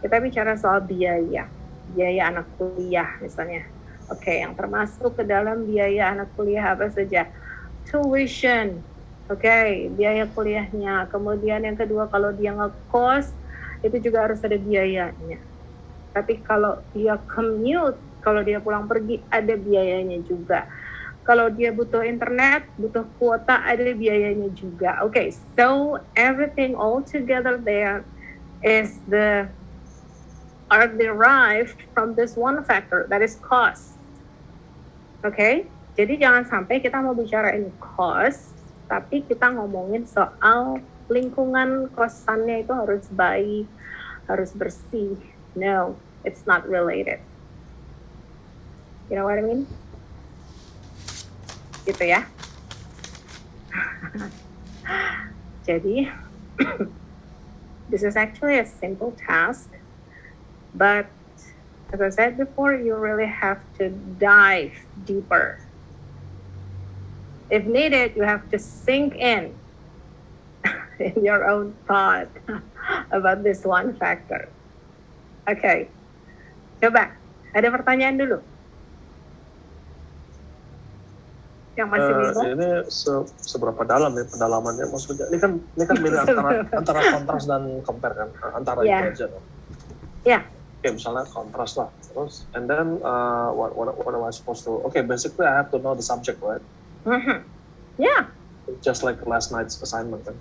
Kita bicara soal biaya anak kuliah misalnya. Oke, yang termasuk ke dalam biaya anak kuliah apa saja? Tuition, biaya kuliahnya. Kemudian yang kedua, kalau dia ngekos, itu juga harus ada biayanya. Tapi kalau dia commute, kalau dia pulang pergi, ada biayanya juga. Kalau dia butuh internet, butuh kuota, ada biayanya juga. Okay, so everything all together there are derived from this one factor, that is cost. Okay, jadi jangan sampai kita mau bicarain cost, tapi kita ngomongin soal lingkungan kosannya itu harus baik, harus bersih. No, it's not related. You know what I mean? Gitu ya. Jadi, this is actually a simple task, but as I said before, you really have to dive deeper. If needed, you have to sink in your own thought about this one factor. Okay, coba ada pertanyaan dulu. Yang masih bingung? Ini seberapa dalam ya pendalamannya, maksudnya ini kan milih antara kontras dan compare kan, antara itu aja dong. Oke, misalnya kontras lah, terus and then what am I supposed to? Basically I have to know the subject, right? Yeah. Just like last night's assignment, kan?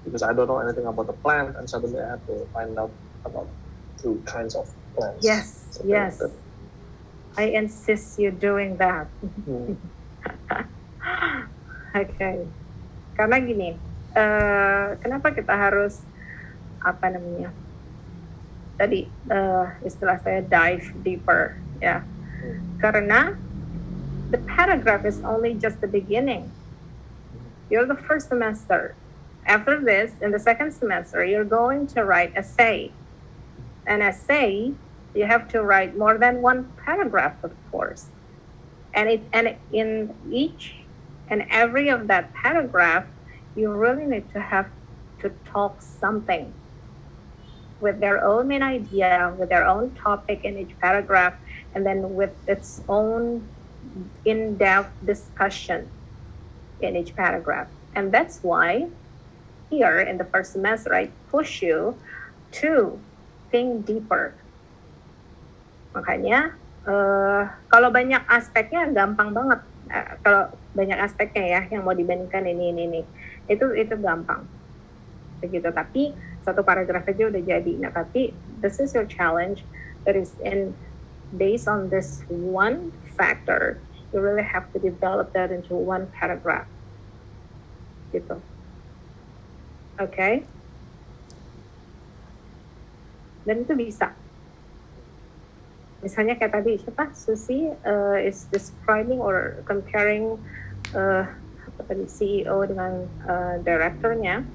Because I don't know anything about the plant, and suddenly I have to find out about two kinds of plants. Yes. Like I insist you doing that. Okay. Karena gini, kenapa kita harus tadi istilah saya dive deeper ya? Karena the paragraph is only just the beginning. You're the first semester. After this, in the second semester, you're going to write essay. An essay, you have to write more than one paragraph, of course. And in each and every of that paragraph, you really need to have to talk something with their own main idea, with their own topic in each paragraph, and then with its own in-depth discussion in each paragraph. And that's why here in the first semester, I push you to think deeper. Makanya kalau banyak aspeknya gampang banget. Kalau banyak aspeknya ya yang mau dibandingkan ini itu gampang. Begitu. Tapi satu paragraf aja udah jadi. Nah, tapi this is your challenge. That is based on this one factor, you really have to develop that into one paragraph. Gitu. Okay? Dan itu bisa. Misalnya kayak tadi Susi is describing or comparing CEO dengan direkturnya.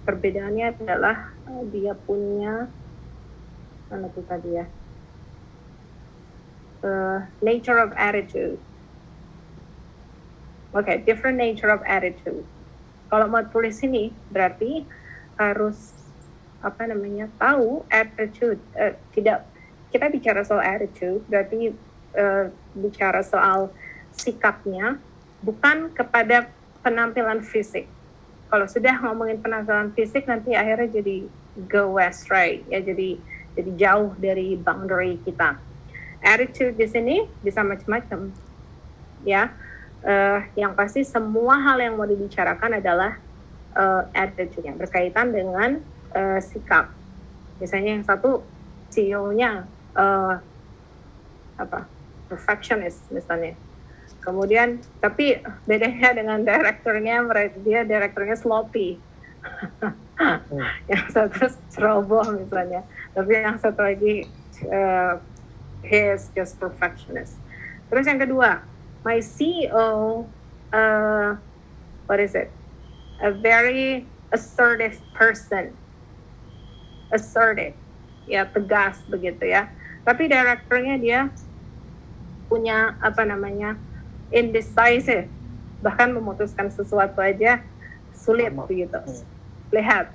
Perbedaannya adalah dia punya nature of attitude. Different nature of attitude. Kalau mau tulis ini berarti harus tahu attitude. Kita bicara soal attitude berarti bicara soal sikapnya, bukan kepada penampilan fisik. Kalau sudah ngomongin penampilan fisik, nanti akhirnya jadi go astray, ya jadi jauh dari boundary kita. Attitude di sini bisa macam-macam, ya. Yang pasti semua hal yang mau dibicarakan adalah attitude yang berkaitan dengan sikap. Misalnya yang satu CEO-nya perfectionist misalnya. Kemudian tapi bedanya dengan direkturnya, dia direkturnya sloppy. Yang satu ceroboh misalnya, tapi yang satu lagi he is just perfectionist. Terus yang kedua, my CEO, what is it? A very assertive person. Assertive, ya tegas begitu ya. Tapi direkturnya dia punya indecisive, bahkan memutuskan sesuatu aja sulit begitu. Lihat.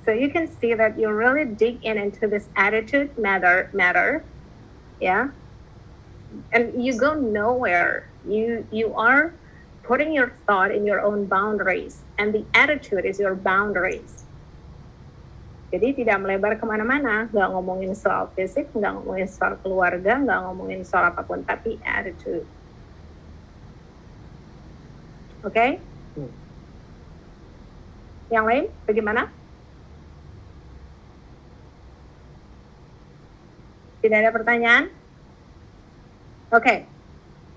So you can see that you really dig into this attitude matter, yeah. And you go nowhere. You are putting your thought in your own boundaries, and the attitude is your boundaries. Jadi tidak melebar kemana-mana, nggak ngomongin soal fisik, nggak ngomongin soal keluarga, nggak ngomongin soal apapun, tapi attitude. Oke? Yang lain, bagaimana? Tidak ada pertanyaan? Oke.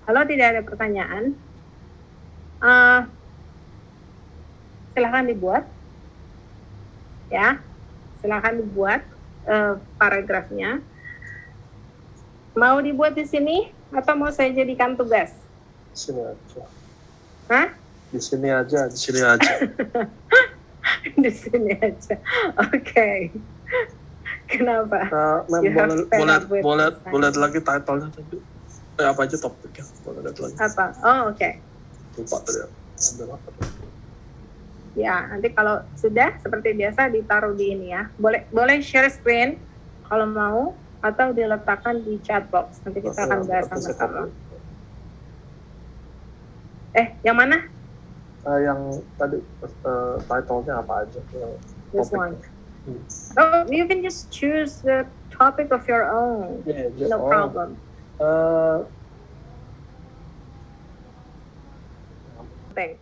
Kalau tidak ada pertanyaan, silahkan dibuat. Ya, silahkan dibuat paragrafnya. Mau dibuat di sini atau mau saya jadikan tugas? Di sini aja. Hah? Di sini aja. Di sini aja. Oke. Kenapa? Boleh lagi title-nya tadi. Apa aja topiknya? Boleh lihat lagi. Apa? Oh, oke. Lupa tadi. Ambil apa? Ya, nanti kalau sudah seperti biasa ditaruh di ini ya. Boleh share screen kalau mau atau diletakkan di chat box. Nanti kita akan bahas sama-sama. Yang mana? Yang tadi title-nya apa aja? This one. Oh, you can just choose the topic of your own. Yeah, no problem. Thing.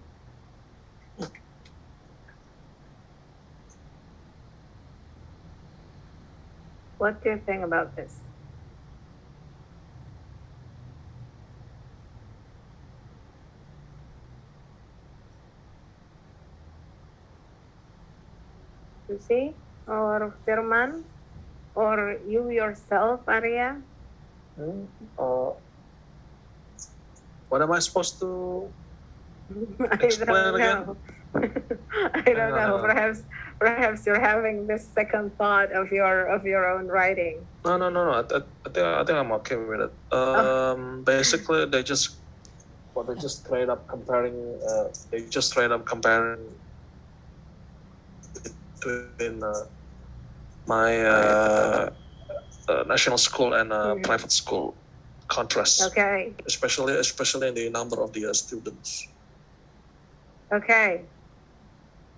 What do you think about this? You see? Or Firman? Or you yourself, Arya? What am I supposed to I explain again? don't know. Perhaps you're having this second thought of your own writing. No. I think I'm okay with it. Basically, they just straight up comparing. Between my national school and private school. Contrast. Okay. Especially in the number of the students. Okay.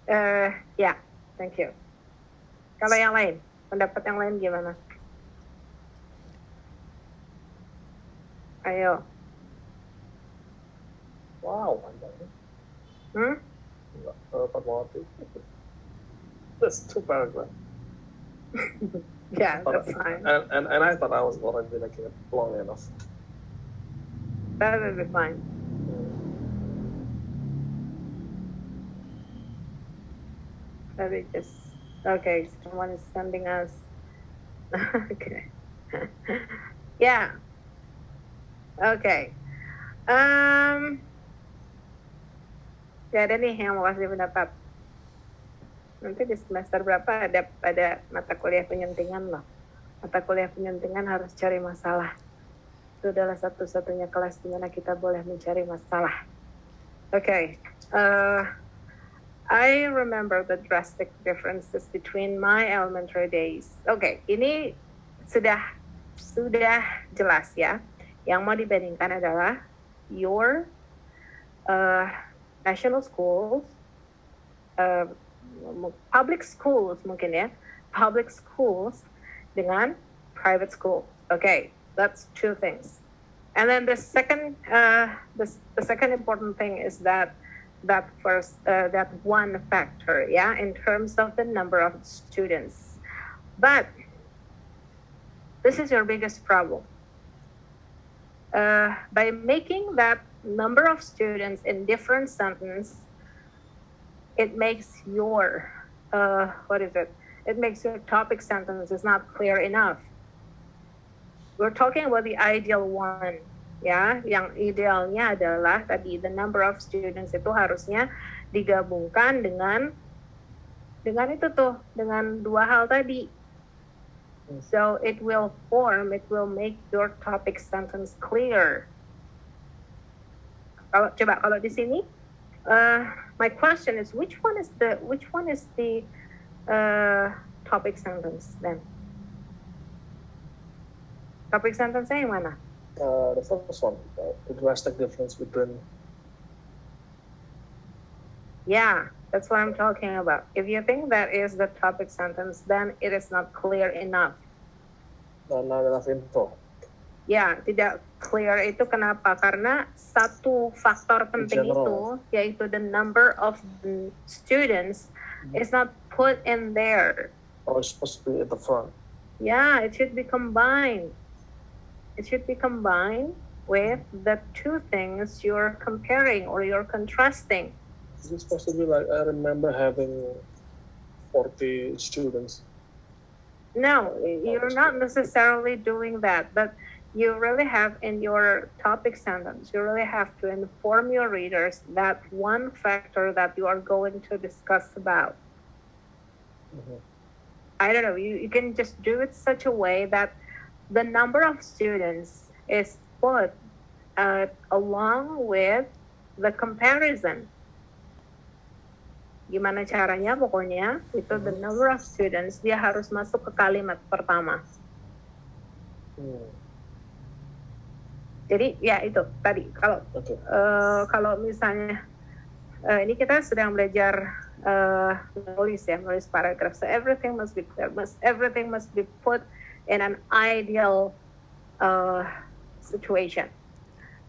Yeah. Thank you. Kalau yang lain, pendapat yang lain gimana? Ayo. Wow, panjang. That's 2 paragraphs. Yeah, that's fine. And I thought I was already making it long enough. That will be fine. Okay, someone is sending us. Okay. Yeah. Okay. Ya ada nih yang mau kasih pendapat. Nanti di semester berapa ada mata kuliah penyentingan loh. Mata kuliah penyentingan harus cari masalah. Itu adalah satu-satunya kelas di mana kita boleh mencari masalah. Okay. I remember the drastic differences between my elementary days. Okay, ini sudah jelas ya. Yang mau dibandingkan adalah your national schools, uh, public schools mungkin ya, public schools dengan private schools. Okay, that's two things. And then the second, the second important thing is that that one factor, yeah, in terms of the number of students. But this is your biggest problem. By making that number of students in different sentence, it makes your what is it? It makes your topic sentence is not clear enough. We're talking about the ideal one, ya. Yang idealnya adalah tadi the number of students itu harusnya digabungkan dengan itu tuh, dengan dua hal tadi. So it will make your topic sentence clear. Kalau di sini, my question is which one is the topic sentence then? Topic sentence-nya yang mana? The first one, the drastic difference between. Yeah, that's what I'm talking about. If you think that is the topic sentence, then it is not clear enough. Not enough info. Ya, tidak clear itu kenapa? Karena satu faktor penting itu, yaitu the number of the students, is not put in there. Oh, it's supposed to be at the front. Yeah, it should be combined. It should be combined with the two things you're comparing or you're contrasting. Is it supposed to be like, I remember having 40 students? No, you're not necessarily doing that, but you really have in your topic sentence, you really have to inform your readers that one factor that you are going to discuss about. Mm-hmm. I don't know, you can just do it such a way that the number of students is put along with the comparison. Gimana caranya? Pokoknya itu the number of students dia harus masuk ke kalimat pertama. Jadi ya itu tadi kalau misalnya ini kita sedang belajar nulis paragraph. So everything must be clear. Everything must be put in an ideal situation.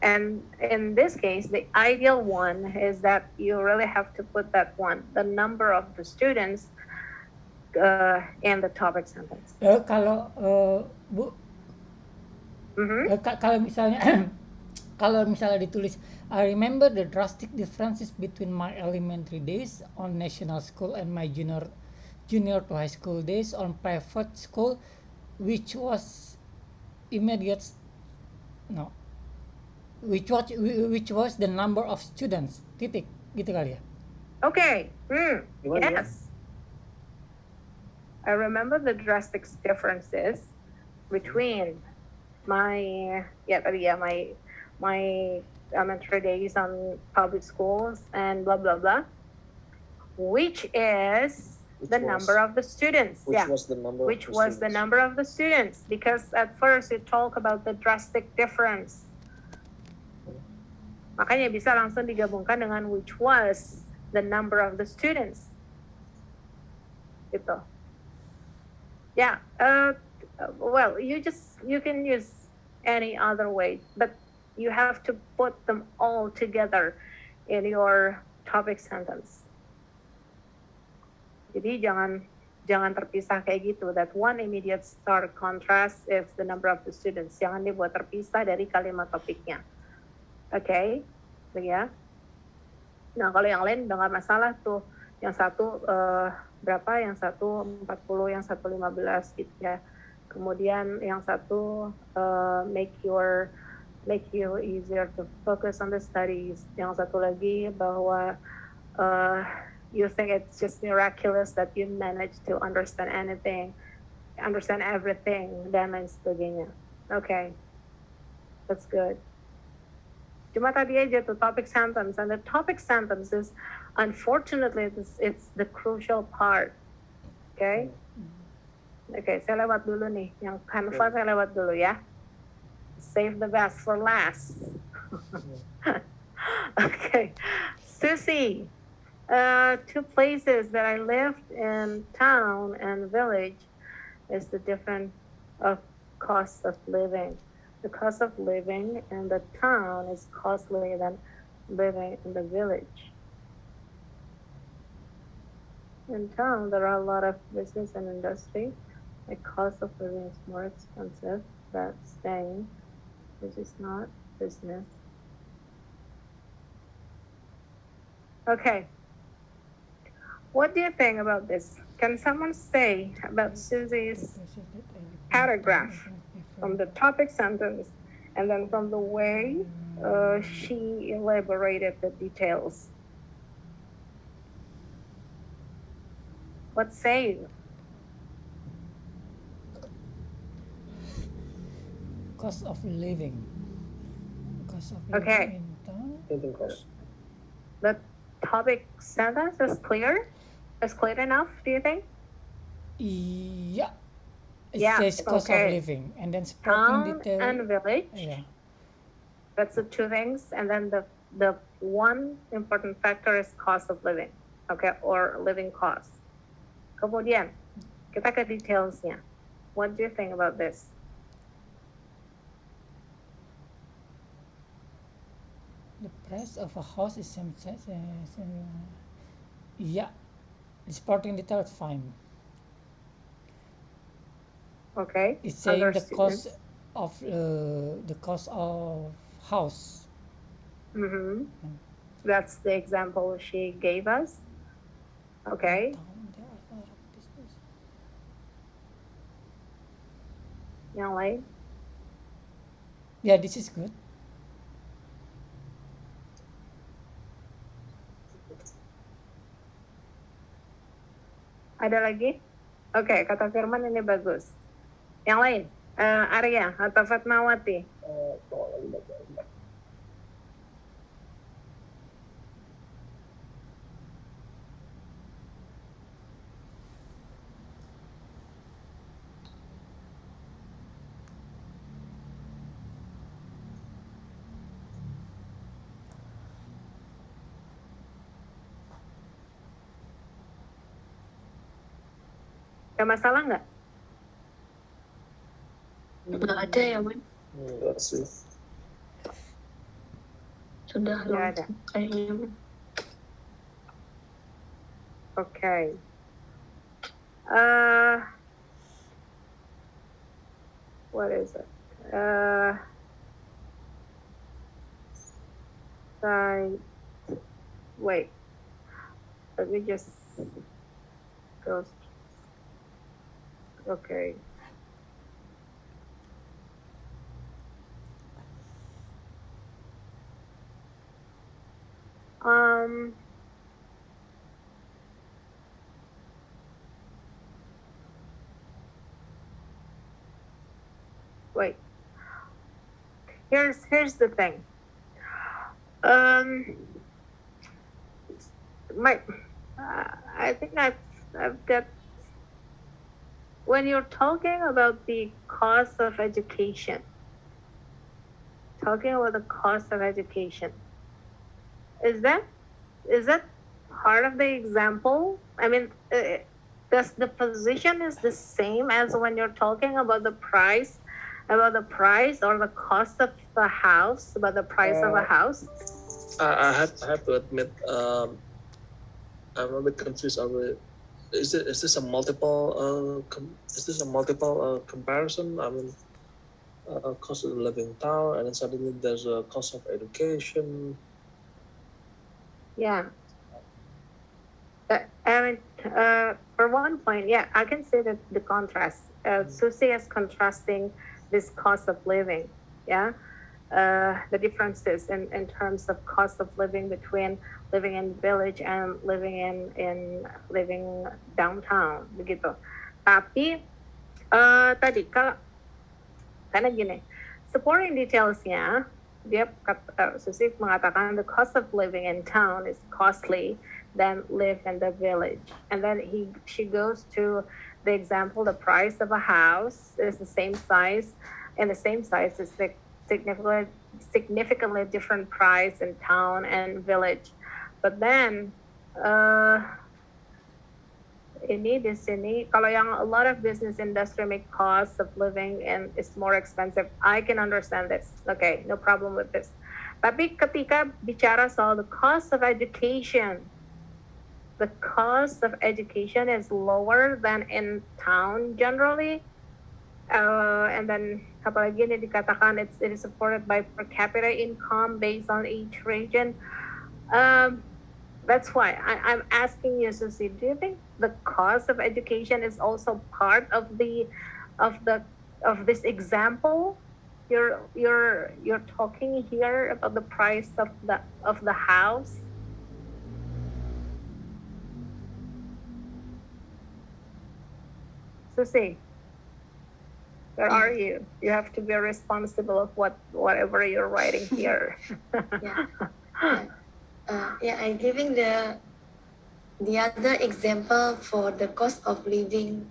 And in this case, the ideal one is that you really have to put that one, the number of the students, in the topic sentence. Kalau Bu, kalau misalnya kalau misalnya ditulis, I remember the drastic differences between my elementary days on national school and my junior to high school days on private school, which was the number of students, titik, gitu kali ya. Okay. Yes. I remember the drastic differences between my elementary days on public schools and blah blah blah, which the number of the students. Which was the number of the students, because at first you talk about the drastic difference. Makanya bisa langsung digabungkan dengan which was the number of the students. Gitu. Yeah. Well, you can use any other way, but you have to put them all together in your topic sentence. Jadi jangan terpisah kayak gitu. That one immediate stark contrast is the number of the students. Jangan dibuat terpisah dari kalimat topiknya. Okay, ya. Nah, kalau yang lain udah nggak masalah tuh. Yang satu berapa? Yang satu 40, yang satu 15 gitu ya. Kemudian yang satu make you easier to focus on the studies. Yang satu lagi bahwa you think it's just miraculous that you manage to understand everything, dan lain sebagainya. Okay, that's good. Cuma tadi aja tuh topic sentence, and the topic sentence is, unfortunately, it's the crucial part. Okay, saya lewat dulu nih, yang Canva saya lewat dulu ya. Save the best for last. Okay. Susie, two places that I lived in town and village is the different of cost of living. The cost of living in the town is costly than living in the village. In town, there are a lot of business and industry. The cost of living is more expensive than staying, which is not business. Okay, what do you think about this? Can someone say about Susie's paragraph from the topic sentence and then from the way she elaborated the details? What say you? Cost of living. Cost of Okay. living in town. Living cost. The topic sentence is clear? Is clear enough, do you think? Yeah. It Yeah, says cost of okay. living and then supporting Town detail. and village. Yeah. That's the two things. And then the one important factor is cost of living. Okay, or living cost. Kemudian, kita ke detailsnya. What do you think about this? The price of a house is same size. Yeah. The supporting detail is fine. Okay. It's saying Other the students? cost of house. Mm-hmm. That's the example she gave us. Okay. Town, there are a lot of business. Yang lain? Yeah, this is good. Ada lagi? Oke, kata Firman ini bagus. Yang lain? Arya atau Fatmawati? Ada masalah nggak? Nggak ada ya, Wen? Enggak sih. Sudah Nggak ada. lengkap kayaknya, Wen. Okay. What is it? Wait. Let me just go. Okay. Wait. Here's the thing. I think I've got. When you're talking about the cost of education, is that part of the example? I mean, does the position is the same as when you're talking about the price or the cost of the house, about the price of a house? I have to admit, I'm a bit confused of it. Is this a multiple comparison? I mean, cost of living town, and then suddenly there's a cost of education. Yeah. For one point, yeah, I can say that the contrast. Susie is contrasting this cost of living. Yeah. The differences in terms of cost of living between living in village and living in living downtown begitu. Tapi tadi karena gini, supporting detailsnya dia Susi mengatakan the cost of living in town is costly than live in the village, and then she goes to the example, the price of a house is the same size, and the same size is significantly significantly different price in town and village. But then ini di sini kalau yang a lot of business industry make cost of living and is more expensive, I can understand this. Okay, no problem with this. Tapi ketika bicara soal the cost of education, the cost of education is lower than in town generally. And then apalagi ini dikatakan it is supported by per capita income based on each region. That's why I'm asking you, Susie, do you think the cost of education is also part of this example? You're talking here about the price of the house. Susie, where are you? You have to be responsible of whatever you're writing here. I'm giving the other example for the cost of living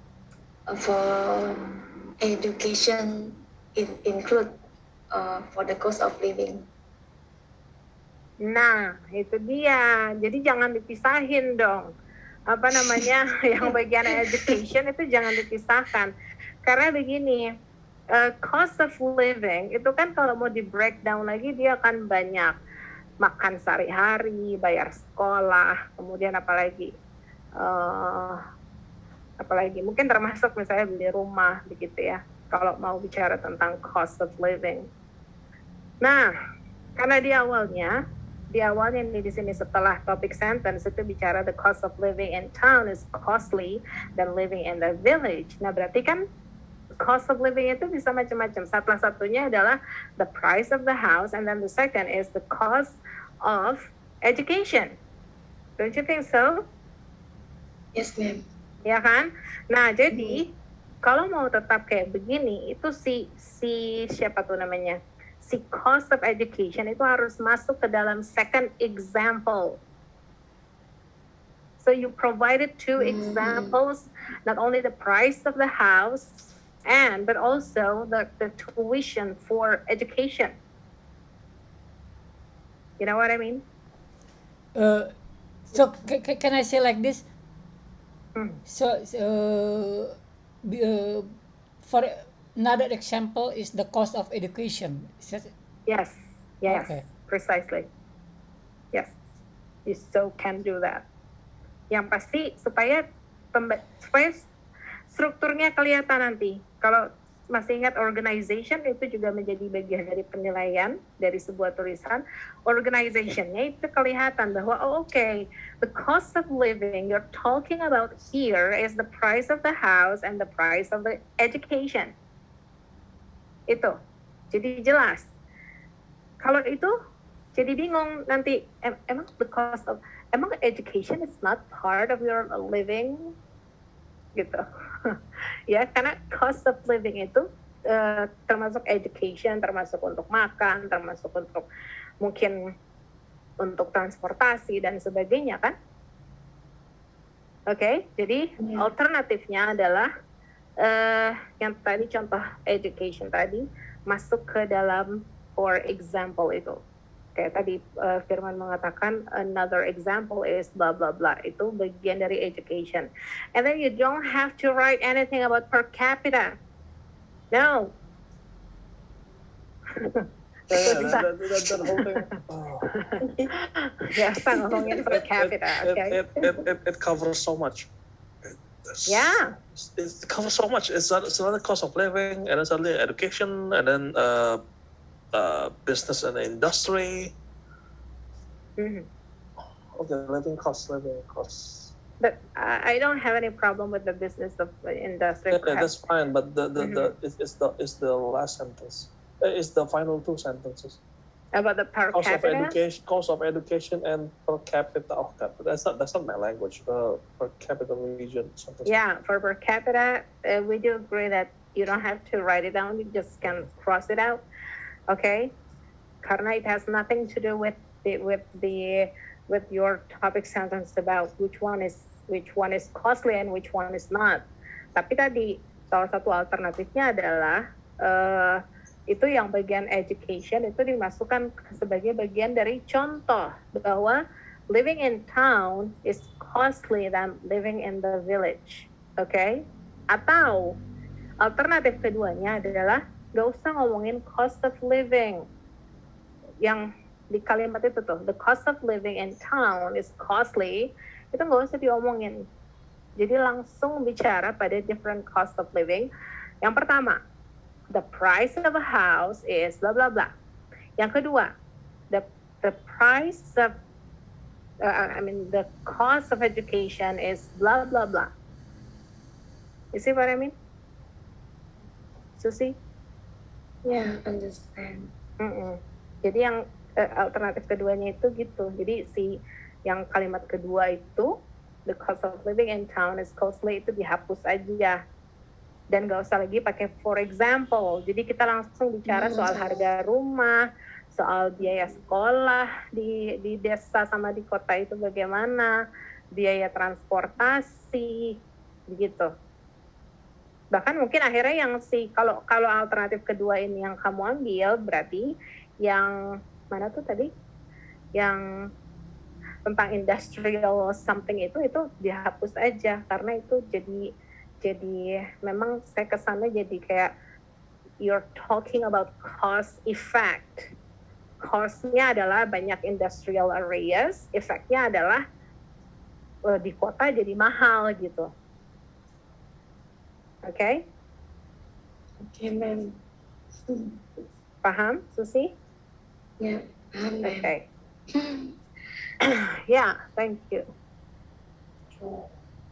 for education include for the cost of living. Nah, itu dia. Jadi jangan dipisahin dong. Apa namanya, yang bagian education itu jangan dipisahkan. Karena begini, cost of living itu kan kalau mau di breakdown lagi dia akan banyak. Makan sehari-hari, bayar sekolah, kemudian apalagi mungkin termasuk misalnya beli rumah begitu ya, kalau mau bicara tentang cost of living. Nah, karena di awalnya nih di sini setelah topik sentence itu bicara the cost of living in town is costly than living in the village. Nah, berarti kan cost of living itu bisa macam-macam. Salah satunya adalah the price of the house, and then the second is the cost of education. Don't you think so? Yes, ma'am. Ya kan? Nah, jadi kalau mau tetap kayak begini, itu si siapa tuh namanya? Si cost of education itu harus masuk ke dalam second example. So you provided two examples, not only the price of the house, but also the tuition for education. You know what I mean? So can I say like this? So for another example is the cost of education. Yes, Okay. precisely. Yes, you so can do that. Yang pasti supaya strukturnya kelihatan nanti. Kalau masih ingat organization itu juga menjadi bagian dari penilaian dari sebuah tulisan. Organizationnya itu kelihatan bahwa the cost of living you're talking about here is the price of the house and the price of the education. Itu. Jadi jelas. Kalau itu jadi bingung nanti emang education is not part of your living gitu. Ya, karena cost of living itu termasuk education, termasuk untuk makan, termasuk untuk mungkin untuk transportasi dan sebagainya kan. Oke, jadi alternatifnya adalah yang tadi contoh education tadi masuk ke dalam for example itu. Kayak tadi Firman mengatakan another example is blah blah blah, itu bagian dari education. And then you don't have to write anything about per capita. No. That whole thing. Biasa ngomongin per capita, okay? It covers so much. Yeah. It covers so much. It's another cost of living, and it's another education, and then business and industry. Okay, living costs. But I don't have any problem with the business of industry. Yeah, that's fine. But it's the last sentence. It's the final two sentences. About the per Cost capita. cost of education, and per capita. Oh, that's not my language. Per capita region. Something. Yeah, for per capita, we do agree that you don't have to write it down. You just can cross it out. Okay, karena it has nothing to do with your topic sentence about which one is costly and which one is not. Tapi tadi salah satu alternatifnya adalah Itu yang bagian education itu dimasukkan sebagai bagian dari contoh bahwa living in town is costly than living in the village. Oke? Atau alternatif keduanya adalah gak usah ngomongin cost of living. Yang di kalimat itu tuh, the cost of living in town is costly, itu gak usah diomongin. Jadi langsung bicara pada different cost of living. Yang pertama, the price of a house is blah blah blah. Yang kedua, the price of the cost of education is blah blah blah. You see what I mean? Susi? Yeah, understand. Jadi yang alternatif keduanya itu gitu. Jadi yang kalimat kedua itu the cost of living in town is costly itu dihapus aja. Dan gak usah lagi pakai for example. Jadi kita langsung bicara soal harga rumah, soal biaya sekolah di desa sama di kota itu bagaimana, biaya transportasi, begitu. Bahkan mungkin akhirnya yang kalau alternatif kedua ini yang kamu ambil, berarti yang mana tuh tadi? Yang tentang industrial something itu dihapus aja karena itu jadi memang saya kesana jadi kayak you're talking about cause effect. Cause-nya adalah banyak industrial areas, efeknya adalah di kota jadi mahal gitu. Oke? Okay, ma'am. Paham, Susi? Yeah, paham, ma'am. Okay. Yeah, thank you.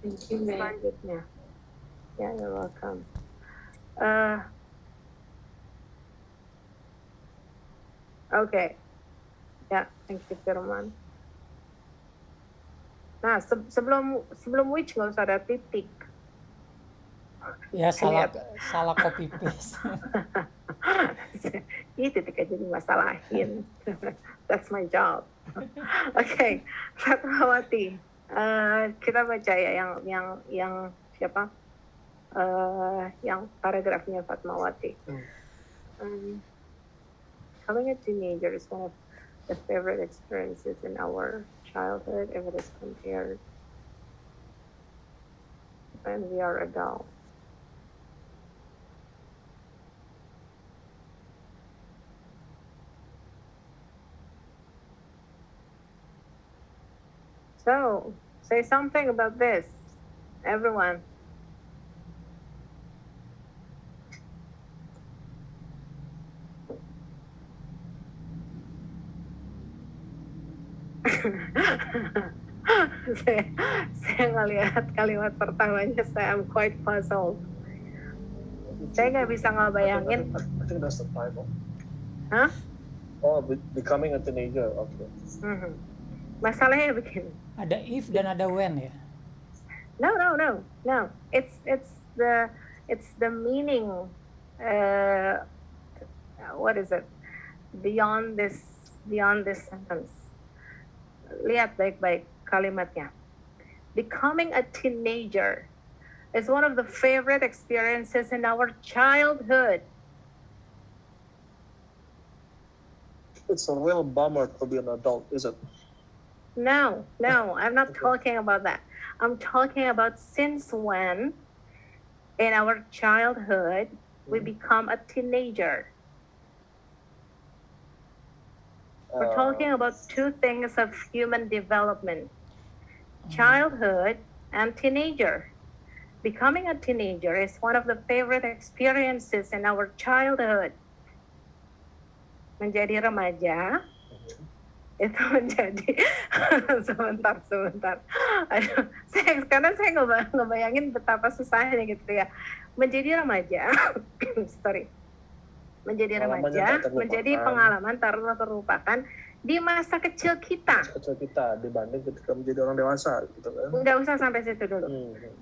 Thank you, ma'am. Selanjutnya. Yeah, you're welcome. Okay. Ya, thank you, Firman. Nah, sebelum which nggak usah ada titik. Ya salah copy paste. Ini titik aja dimasalahin. That's my job. Okay, Fatmawati. Kita baca ya yang siapa? Yang paragrafnya Fatmawati. Becoming a teenager is one of the favorite experiences in our childhood if it is compared when we are adults. So, say something about this, everyone. saya ngelihat kalimat pertamanya, I'm quite puzzled. Saya nggak bisa ngebayangin. I think that's the title. Hah? Oh, becoming a teenager. Okay. Masalahnya begini. Ada if dan ada when ya. No. It's the meaning. What is it? Beyond this sentence. Lihat baik-baik kalimatnya. Becoming a teenager is one of the favorite experiences in our childhood. It's a real bummer to be an adult, is it? No, I'm not talking about that. I'm talking about since when in our childhood we become a teenager. We're talking about two things of human development. Childhood and teenager. Becoming a teenager is one of the favorite experiences in our childhood. Menjadi remaja itu menjadi sebentar. Aduh, karena saya ngebayangin betapa susahnya gitu ya. Menjadi remaja, menjadi remaja, menjadi pengalaman terlupakan di masa kecil kita. Dibanding ketika menjadi orang dewasa, gitu kan? Nggak usah sampai situ dulu.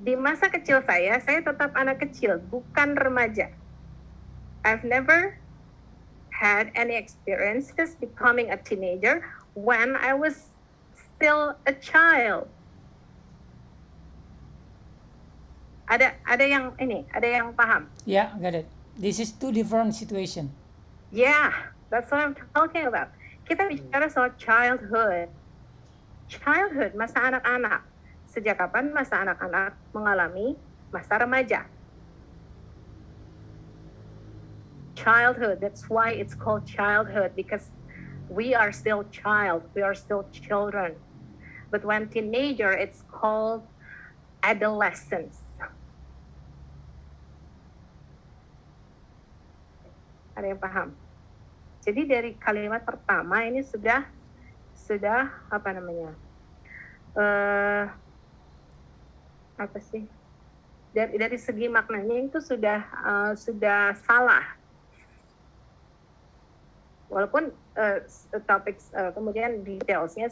Di masa kecil saya tetap anak kecil, bukan remaja. I've never had any experiences becoming a teenager when I was still a child. Ada yang paham? Yeah, got it. This is two different situation. Yeah, that's what I'm talking about. Kita bicara soal childhood. Childhood, masa anak-anak. Sejak kapan masa anak-anak mengalami masa remaja? Childhood, that's why it's called childhood, because we are still child, we are still children. But when teenager, it's called adolescence. Ada yang paham? Jadi dari kalimat pertama ini sudah apa namanya? Apa sih? Dari segi maknanya itu sudah salah. Walaupun topik kemudian detailsnya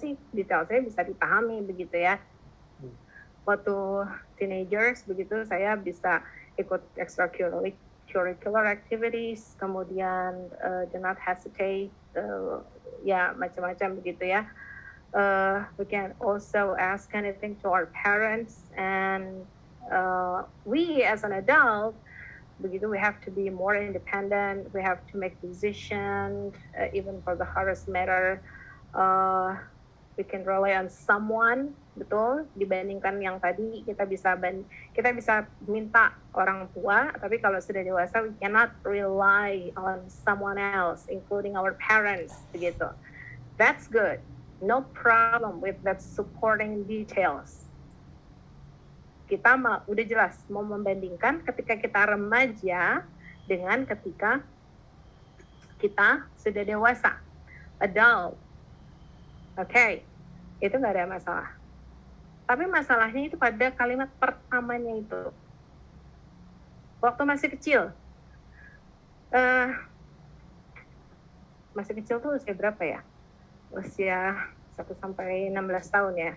bisa dipahami begitu ya. Waktu teenagers begitu saya bisa ikut extracurricular activities, kemudian do not hesitate, ya macam-macam begitu ya. We can also ask anything to our parents, and we as an adult, begitu, we have to be more independent, we have to make decisions, even for the hardest matter. We can rely on someone, betul, dibandingkan yang tadi kita bisa minta orang tua, tapi kalau sudah dewasa we cannot rely on someone else, including our parents, begitu. That's good. No problem with that supporting details. Kita udah jelas mau membandingkan ketika kita remaja dengan ketika kita sudah dewasa, adult. Oke, itu nggak ada masalah. Tapi masalahnya itu pada kalimat pertamanya itu. Waktu masih kecil, tuh usia berapa ya? Usia 1 sampai 16 tahun ya.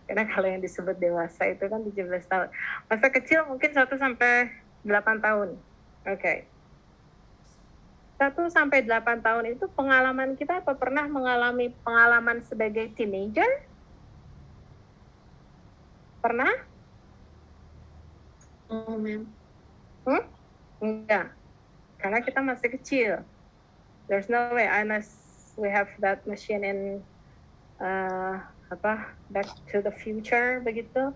Karena kalau yang disebut dewasa itu kan 17 tahun. Masa kecil mungkin 1 sampai 8 tahun. Oke. 1 sampai 8 tahun itu pengalaman kita apa pernah mengalami pengalaman sebagai teenager? Pernah? Oh, ma'am. Enggak. Karena kita masih kecil. There's no way unless we have that machine in Back to the Future begitu.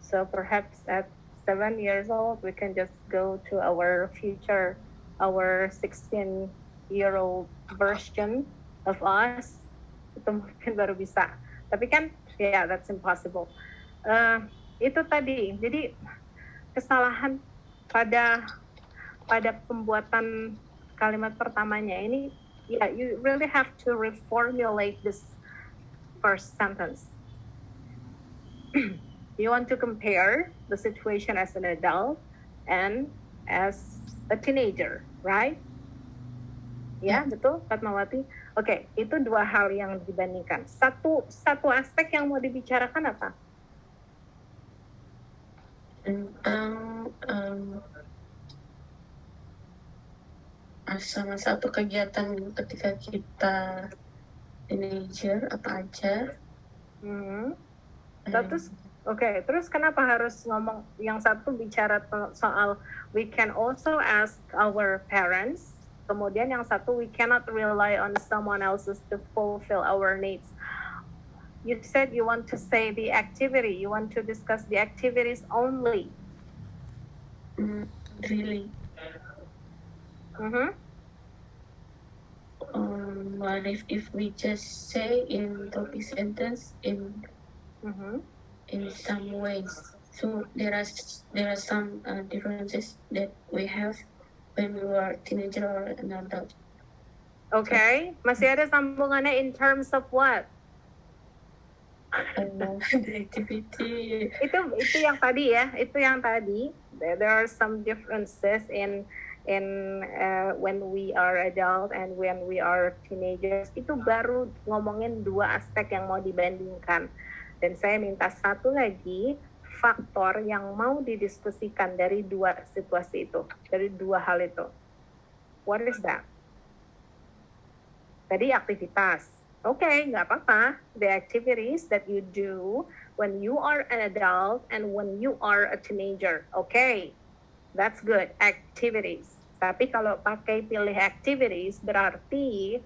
So perhaps at 7 years old we can just go to our future, our 16-year-old version of us. Itu mungkin baru bisa. Tapi kan yeah, that's impossible. Itu tadi. Jadi kesalahan pada pembuatan kalimat pertamanya ini, yeah, you really have to reformulate this first sentence. You want to compare the situation as an adult and as a teenager, right? Ya, betul, Fatmawati. Oke, itu 2 hal yang dibandingkan. Satu aspek yang mau dibicarakan apa? Tentang sama satu kegiatan ketika kita teenager apa aja. Terus kenapa harus ngomong yang satu bicara soal we can also ask our parents, kemudian yang satu we cannot rely on someone else's to fulfill our needs. You said you want to say the activity, you want to discuss the activities only. Really? What if we just say in topic sentence in some ways? So there are some differences that we have when we were teenager or an adult. Okay, masih ada sambungannya in terms of what? The activity. Itu yang tadi ya, there are some differences in when we are adult and when we are teenagers. Itu baru ngomongin 2 aspek yang mau dibandingkan. Dan saya minta satu lagi faktor yang mau didiskusikan dari 2 situasi itu, dari 2 hal itu. What is that? Tadi aktivitas. Okay, nggak apa-apa. The activities that you do when you are an adult and when you are a teenager. Okay, that's good. Activities. Tapi kalau pakai pilih activities berarti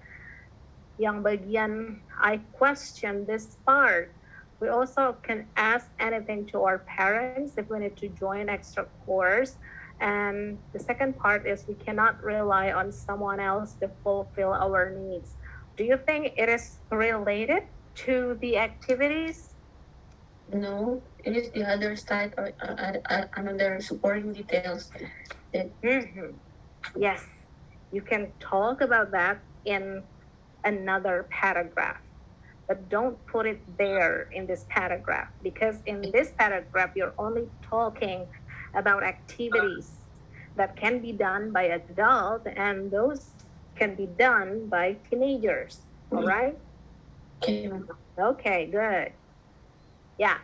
yang bagian I question this part. We also can ask anything to our parents if we need to join extra course. And the second part is we cannot rely on someone else to fulfill our needs. Do you think it is related to the activities? No, it is the other side or another supporting details. Mhm. Yes, you can talk about that in another paragraph, but don't put it there in this paragraph because in this paragraph you're only talking about activities that can be done by adult and those can be done by teenagers. All right? Okay, ma'am. Okay, good. Ya.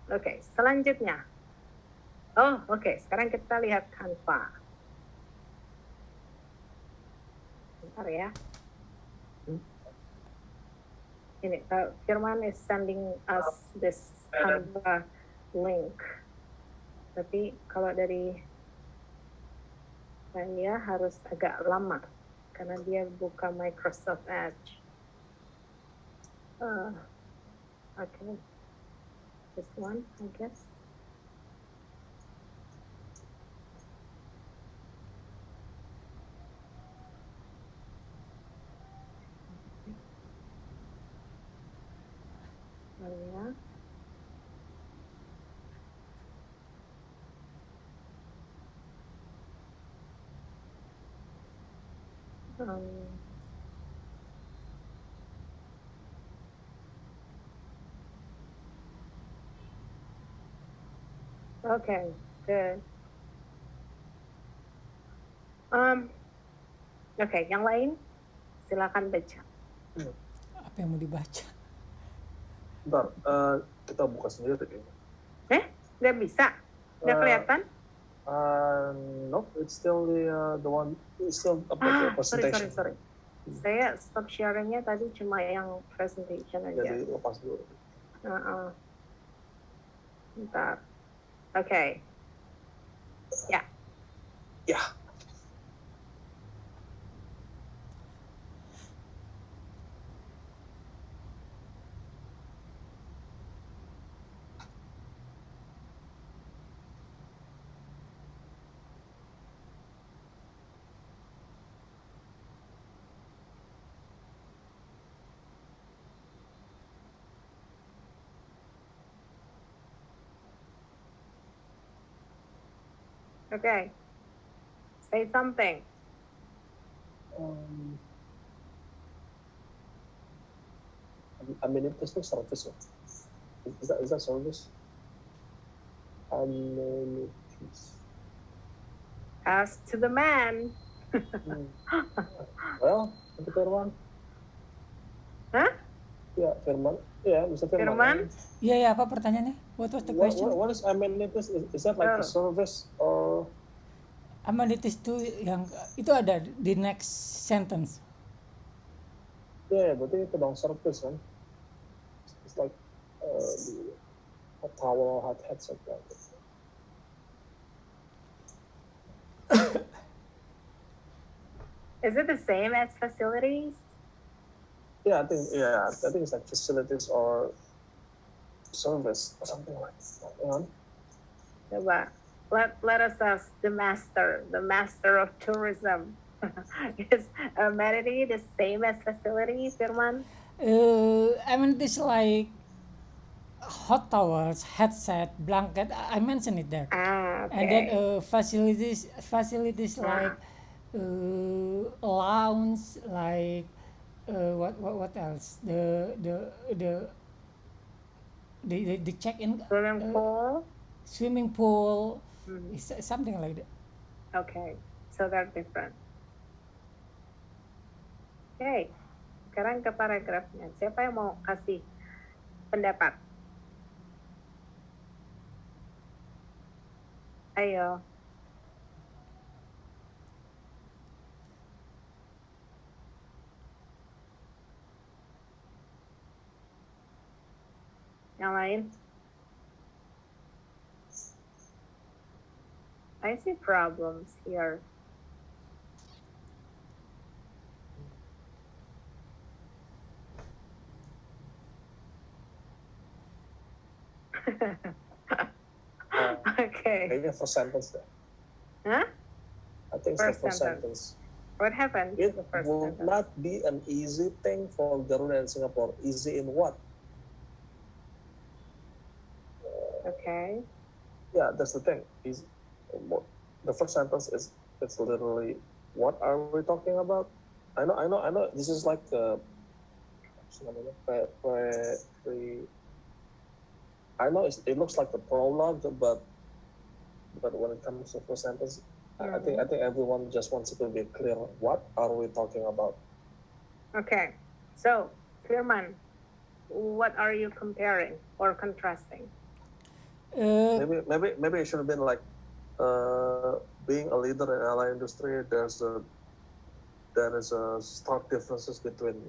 Oke, selanjutnya. Oh, oke. Sekarang kita lihat Canva. Bentar ya. Ini Firman is sending us this Canva link. Tapi kalau dari saya harus agak lama karena dia buka Microsoft Edge. Okay, this one, I guess. Ya. Okay, good. Oke, yang lain silakan baca. Apa yang mau dibaca? Bentar, kita buka sendiri kayaknya. Nggak bisa? Nggak kelihatan? Nope, it's still the one. It's still up the presentation. Sorry. Saya stop sharingnya tadi cuma yang presentation aja. Jadi lepas dulu. Bentar. Oke. Ya. Ya. Okay. Say something. Amenities itu service ya? Is that service? Amenities. Ask to the man. Well, itu Firman. Hah? Ya, Firman. Ya, bisa Firman. Firman? Iya, apa pertanyaannya? What was the question? What is amenities? Is that like a service or? Amenities itu ada di next sentence. Ya, berarti itu dong service kan? It's like a towel, hot headset like that. Is it the same as facilities? Yeah, I think it's like facilities or service or something like that. You know? Coba. Let us ask the master of tourism. Is amenity the same as facility, Firman? Amenities like hot towels, headset, blanket. I mentioned it there. Okay. And then facilities like lounge, like what else? The check-in swimming pool, something like that. Okay, so they're different. Okay, sekarang ke paragrafnya. Siapa yang mau kasih pendapat? Ayo. Yang lain? I see problems here. Okay. Kayaknya first sentence deh. Huh? I think it's First the first sentence. sentence. What happened to It the first will sentence? not be an easy thing for Garuda and Singapore. Easy in what? Okay. Yeah, that's the thing. The first sentence is it's literally what are we talking about? I know. This is like I know it looks like the prologue, but when it comes to first sentence, I think everyone just wants it to be clear. What are we talking about? Okay. So, Firman, what are you comparing or contrasting? Uh, Maybe it should have been like being a leader in airline industry. There is a stark differences between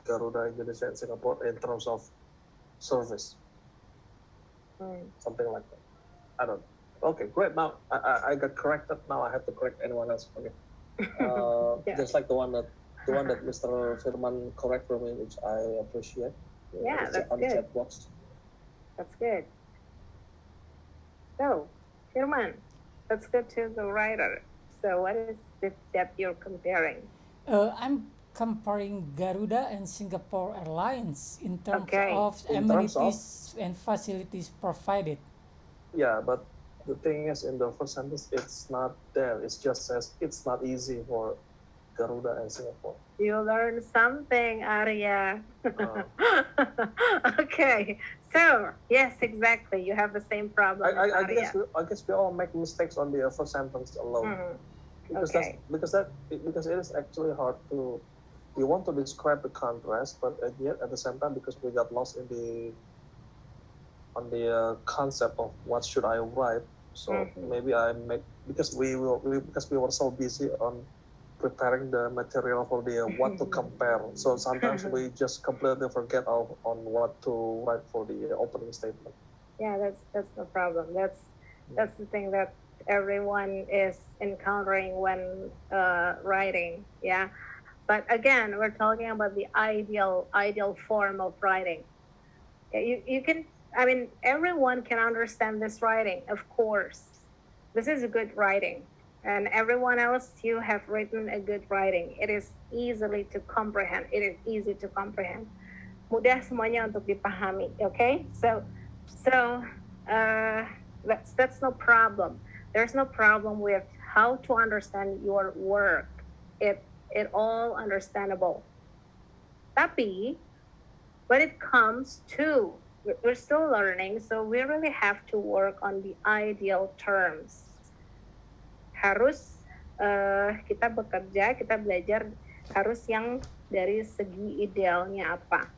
Garuda Indonesia and Singapore in terms of service, something like that. I don't. Okay, great. Now I got corrected. Now I have to correct anyone else. Okay. Yeah. Just like the one that Mr. Firman correct for me, which I appreciate. Yeah, that's on the good. chat box. That's good. So, Firman, let's go to the writer. So, what is it that you're comparing? I'm comparing Garuda and Singapore Airlines in terms Okay. of In terms of amenities and facilities provided. yeah, but the thing is, in the first sentence, it's not there. It just says it's not easy for Garuda and Singapore. You learned something, Arya. Okay. So, yes, exactly. You have the same problem as I Arya. guess we all make mistakes on the first sentence alone. Because Okay. because it is actually hard to we want to describe the contrast, but yet at the same time because we got lost in the on the concept of what should I write, so maybe I make because because we were so busy on preparing the material for the what to compare. So sometimes we just completely forget on what to write for the opening statement. Yeah, that's no problem. That's the thing that everyone is encountering when writing. Yeah, but again, we're talking about the ideal form of writing. You can, I mean, everyone can understand this writing, of course. This is a good writing, and everyone else, you have written a good writing. It is easily to comprehend. It is easy to comprehend. Mudah semuanya untuk dipahami. Okay, so that's no problem. There's no problem with how to understand your work. It all understandable. Tapi when it comes to we're still learning, so we really have to work on the ideal terms. Harus kita bekerja, kita belajar harus yang dari segi idealnya apa.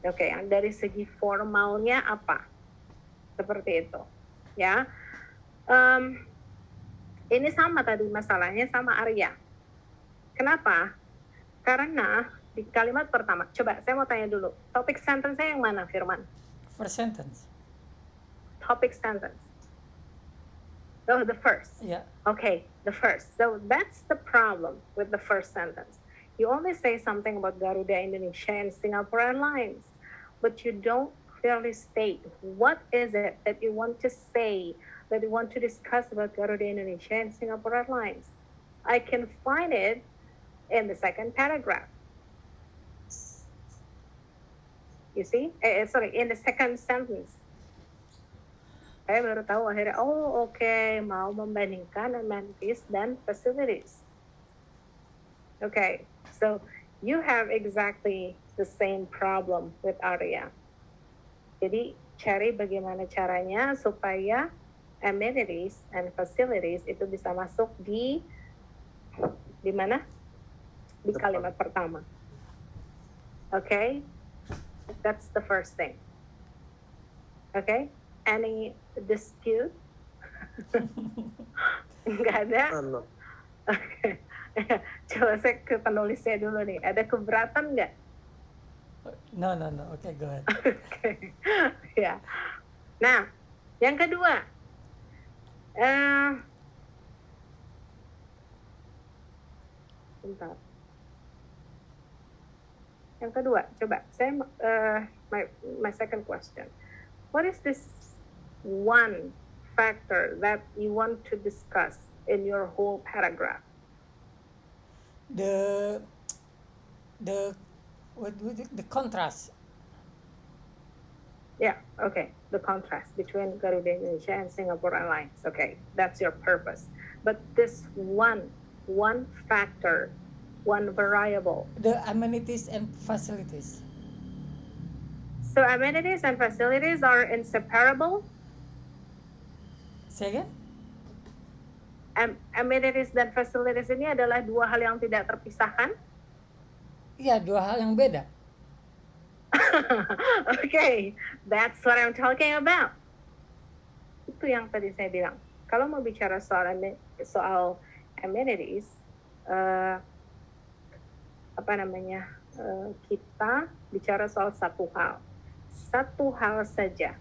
Oke, yang dari segi formalnya apa. Seperti itu. Ya. Ini sama tadi masalahnya sama Arya. Kenapa? Karena di kalimat pertama, coba saya mau tanya dulu, topik sentence-nya yang mana, Firman? First sentence. Topic sentence. Oh, the first. Yeah. Okay, the first. So that's the problem with the first sentence. You only say something about Garuda Indonesia and Singapore Airlines, but you don't clearly state what is it that you want to say, that you want to discuss about Garuda Indonesia and Singapore Airlines. I can find it in the second paragraph. You see? In the second sentence. Saya baru tahu akhirnya, oh okay, mau membandingkan amenities dan facilities. Okay, so you have exactly the same problem with Arya. Jadi cari bagaimana caranya supaya amenities and facilities itu bisa masuk di mana? Di kalimat pertama. Okay, that's the first thing. Okay, any dispute? Nggak ada? No. Oke. Coba saya ke penulisnya dulu nih. Ada keberatan nggak? No. Okay, go ahead. Oke. Ya. Nah, yang kedua. Bentar. Yang kedua, coba saya my second question. What is this one factor that you want to discuss in your whole paragraph? The the contrast. Yeah, okay. The contrast between Garuda Indonesia and Singapore Airlines. Okay, that's your purpose. But this one factor, one variable. The amenities and facilities. So amenities and facilities are inseparable. Say again? Amenities dan facilities ini adalah dua hal yang tidak terpisahkan. Iya, dua hal yang beda. Okay, that's what I'm talking about. Itu yang tadi saya bilang. Kalau mau bicara soal amenities, kita bicara soal satu hal saja.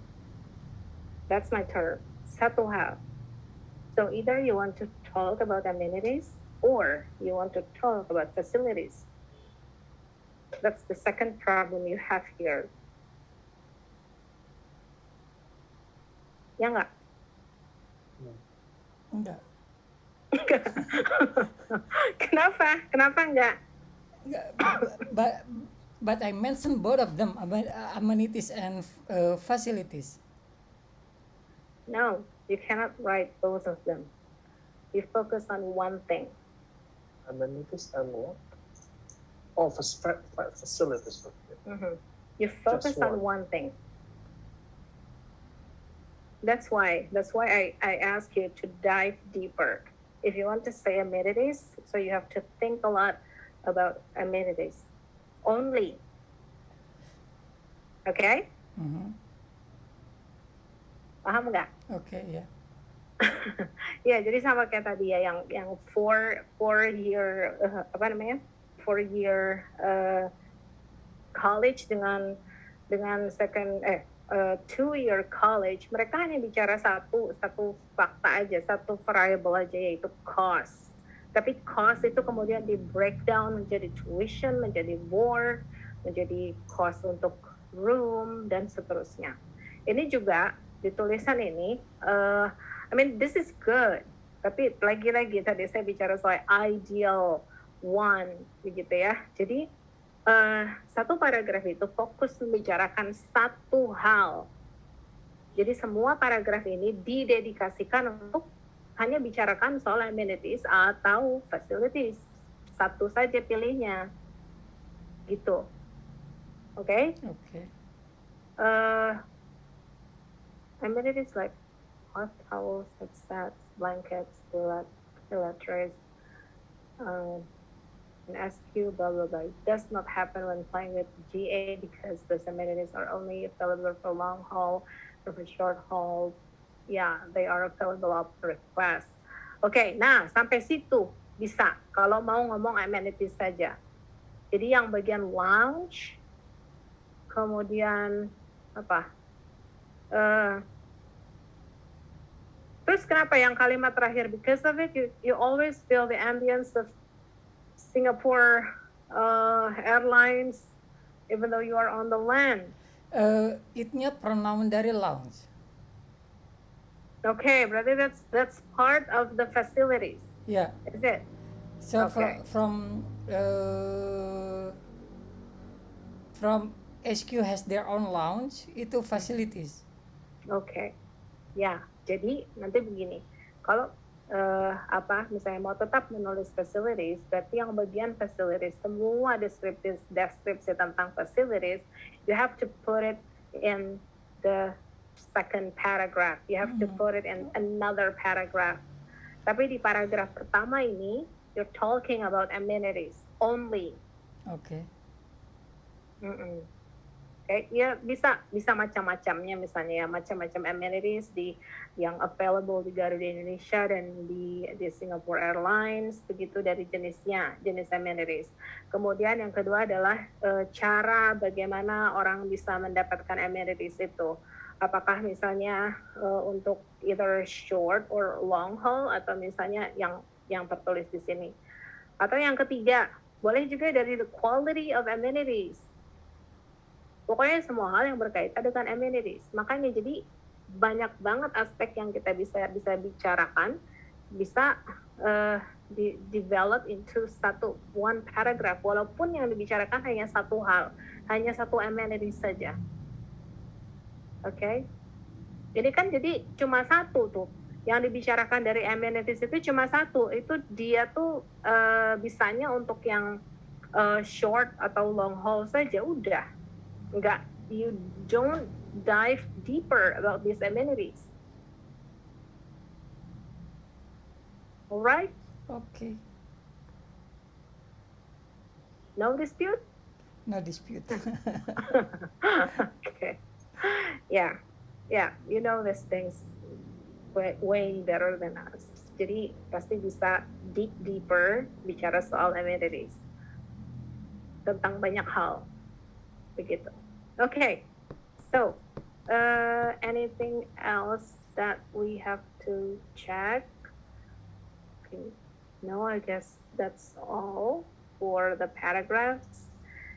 That's my term. Satu hal. So either you want to talk about amenities or you want to talk about facilities. That's the second problem you have here. Ya nggak? Enggak. Kenapa nggak? But I mentioned both of them, amenities and facilities. No, you cannot write both of them. You focus on one thing. Amenities and what? Oh, facilities. Okay. Mm-hmm. You focus on one thing. That's why I ask you to dive deeper. If you want to say amenities, so you have to think a lot about amenities only. Okay? Mm-hmm. Paham nggak? Okay, ya. Ya, jadi sama kayak tadi ya, yang four year college dengan second 2-year college, mereka hanya bicara satu fakta aja, satu variable aja, yaitu cost. Tapi cost itu kemudian di breakdown menjadi tuition, menjadi board, menjadi cost untuk room, dan seterusnya. Ini juga di tulisan ini, this is good. Tapi lagi-lagi tadi saya bicara soal ideal one, begitu ya. Jadi satu paragraf itu fokus membicarakan satu hal. Jadi semua paragraf ini didedikasikan untuk hanya bicarakan soal amenities atau facilities. Satu saja pilihnya. Gitu. Oke? Okay. Amenities like hot towels, headsets, blankets, toiletries, and SQ, blah, blah, blah. It does not happen when playing with GA because those amenities are only available for long haul or for short haul. Yeah, they are available up request. Okay, nah sampai situ bisa kalau mau ngomong amenities saja. Jadi yang bagian lounge, kemudian apa? Terus kenapa yang kalimat terakhir? Because of it, you always feel the ambience of Singapore Airlines, even though you are on the land. Itnya pronoun dari lounge. Okay, berarti that's part of the facilities. Yeah. Is it? So Okay. HQ has their own lounge, itu facilities. Okay. Ya, jadi nanti begini. Kalau misalnya mau tetap menulis facilities, berarti yang bagian facilities, semua deskripsi tentang facilities, you have to put it in the second paragraph. You have to put it in another paragraph. Tapi di paragraf pertama ini, you're talking about amenities only. Okay. Okay, ya bisa macam-macamnya, misalnya ya macam-macam amenities yang available di Garuda Indonesia dan di Singapore Airlines, begitu dari jenis amenities. Kemudian yang kedua adalah cara bagaimana orang bisa mendapatkan amenities itu. Apakah misalnya untuk either short or long haul, atau misalnya yang tertulis di sini Atau yang ketiga, boleh juga dari the quality of amenities. Pokoknya semua hal yang berkaitan dengan amenities. Makanya jadi banyak banget aspek yang kita bisa bicarakan, bisa develop into one paragraph, walaupun yang dibicarakan hanya satu hal, hanya satu amenities saja. Oke? Jadi kan cuma satu tuh. Yang dibicarakan dari amenities itu cuma satu. Itu dia tuh bisanya untuk yang short atau long haul saja udah. Enggak, you don't dive deeper about these amenities. Alright? Okay, No dispute? no dispute. Okay. Yeah, you know these things way better than us. Jadi pasti bisa deeper bicara soal amenities. Tentang banyak hal. Begitu. Okay, so anything else that we have to check? Okay. No, I guess that's all for the paragraphs.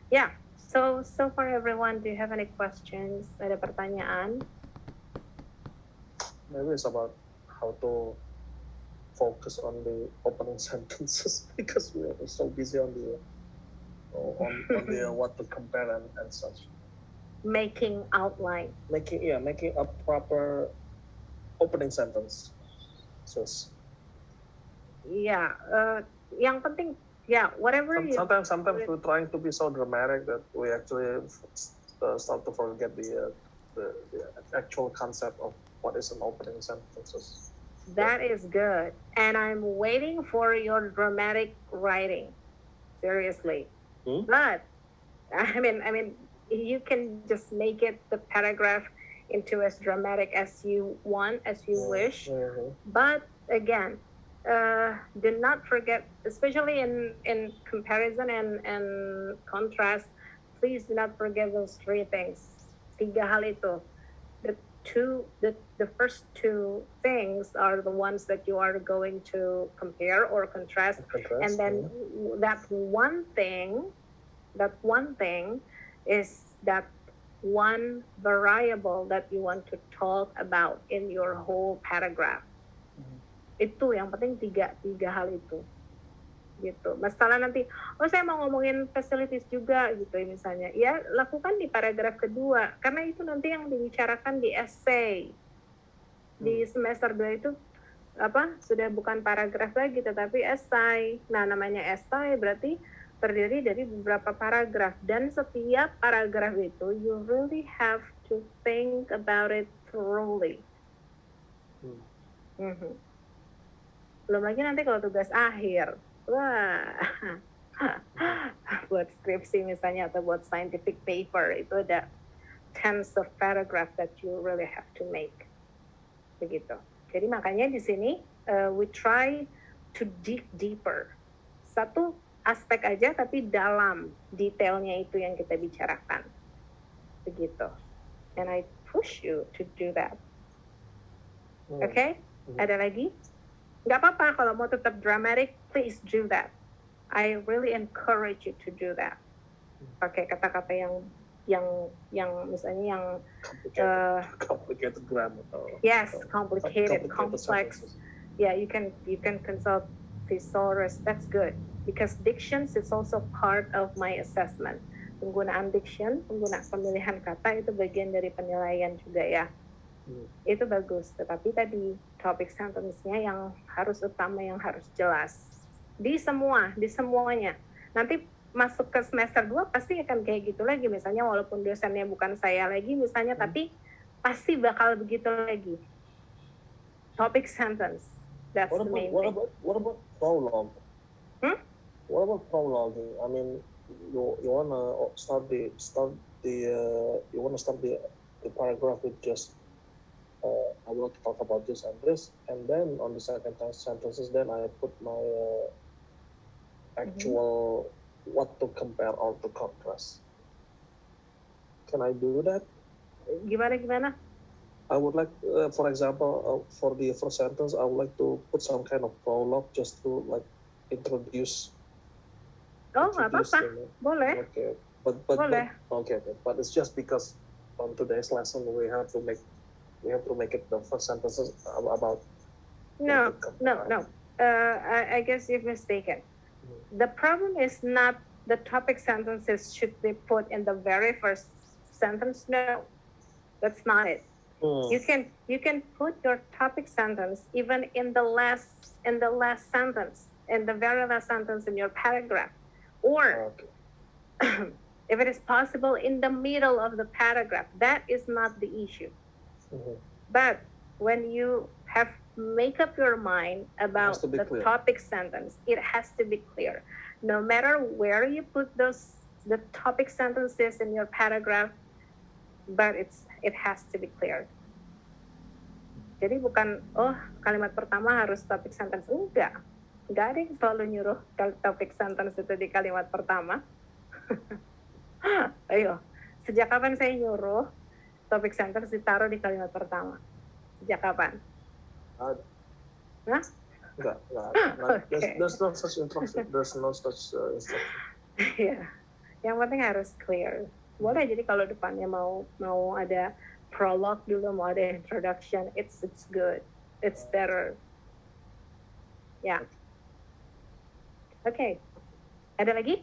Yeah. So far everyone, do you have any questions? Ada pertanyaan? Maybe it's about how to focus on the opening sentences because we are so busy on the what to compare and such. Making outline. Making a proper opening sentence. So Yeah. Yang penting, yeah, whatever you. sometimes we're trying to be so dramatic that we actually start to forget the actual concept of what is an opening sentence. That is good. And I'm waiting for your dramatic writing. Seriously. But I mean, you can just make it the paragraph into as dramatic as you want, as you wish. But again, do not forget, especially in comparison and contrast, please do not forget those three things. Tiga hal itu. The first two things are the ones that you are going to compare or contrast. And then that one thing is that one variable that you want to talk about in your whole paragraph. Itu yang penting tiga hal itu. Gitu. Masalah nanti, saya mau ngomongin facilities juga gitu misalnya. Ya, lakukan di paragraf kedua karena itu nanti yang dibicarakan di essay. Di semester 2 itu sudah bukan paragraf lagi tetapi essay. Nah, namanya essay berarti terdiri dari beberapa paragraf dan setiap paragraf itu you really have to think about it thoroughly. Belum lagi nanti kalau tugas akhir. Wah, buat skripsi misalnya atau buat scientific paper itu ada tens of paragraph that you really have to make. Begitu. Jadi makanya di sini we try to dig deeper. Satu aspek aja tapi dalam detailnya itu yang kita bicarakan. Begitu. And I push you to do that. Okay? Ada lagi? Nggak apa-apa kalau mau tetap dramatic, please do that. I really encourage you to do that. Pakai kata-kata yang misalnya yang complicated grammar. Yes, complicated, complex. Sentences. Yeah, you can consult thesaurus. That's good because dictions is also part of my assessment. Penggunaan diction, penggunaan pemilihan kata itu bagian dari penilaian juga ya. Itu bagus, tetapi tadi topik sentence-nya yang harus utama, yang harus jelas di semuanya. Nanti masuk ke semester 2 pasti akan kayak gitu lagi misalnya, walaupun dosennya bukan saya lagi misalnya, tapi pasti bakal begitu lagi. Topic sentence, that's the main thing. What about prologue? What about prologue? I mean, you wanna start the paragraph with just I will talk about this and this, and then on the second sentences, then I put my actual what to compare or to contrast. Can I do that? Gimana? I would like, for example, for the first sentence, I would like to put some kind of prologue just to like introduce Oh, nggak introduce apa-apa. Boleh. Okay, but Boleh. okay, but it's just because on today's lesson we have to make it the first sentences about. No. I guess you've mistaken. The problem is not the topic sentences should be put in the very first sentence. No, that's not it. You can put your topic sentence even in the last sentence, in the very last sentence in your paragraph, or Okay. if it is possible in the middle of the paragraph. That is not the issue. But when you have make up your mind about the clear. topic sentence, it has to be clear. No matter where you put the topic sentences in your paragraph, but it has to be clear. Jadi bukan kalimat pertama harus topic sentence. Enggak ada yang selalu nyuruh topic sentence itu di kalimat pertama. Ayo, sejak kapan saya nyuruh topic sentence ditaruh di kalimat pertama? Sejak kapan? Ada. Hah? Enggak. Okay. There's no such instruction. Iya. Yang penting harus clear. Boleh jadi kalau depannya mau ada prologue dulu, mau ada introduction, it's good. It's better. Ya. Oke. Ada lagi?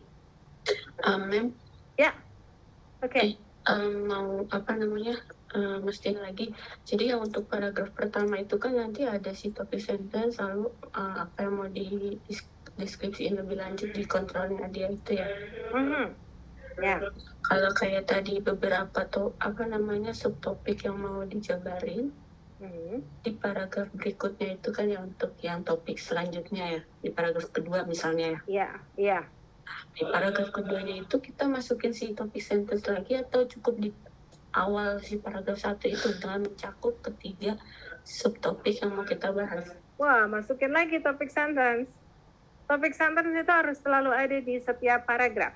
Ma'am. Ya. Oke. Mau mastiin lagi. Jadi yang untuk paragraf pertama itu kan nanti ada si topic sentence, lalu apa yang mau di deskripsiin lebih lanjut di kontrolnya dia itu ya. Ya. Kalau kayak tadi beberapa subtopik yang mau dijabarin di paragraf berikutnya itu kan ya untuk yang topik selanjutnya ya, di paragraf kedua misalnya ya. Iya. Di paragraf keduanya itu kita masukin si topic sentence lagi atau cukup di awal si paragraf 1 itu dengan mencakup ketiga subtopik yang mau kita bahas. Wah, masukin lagi topic sentence. Topic sentence itu harus selalu ada di setiap paragraf.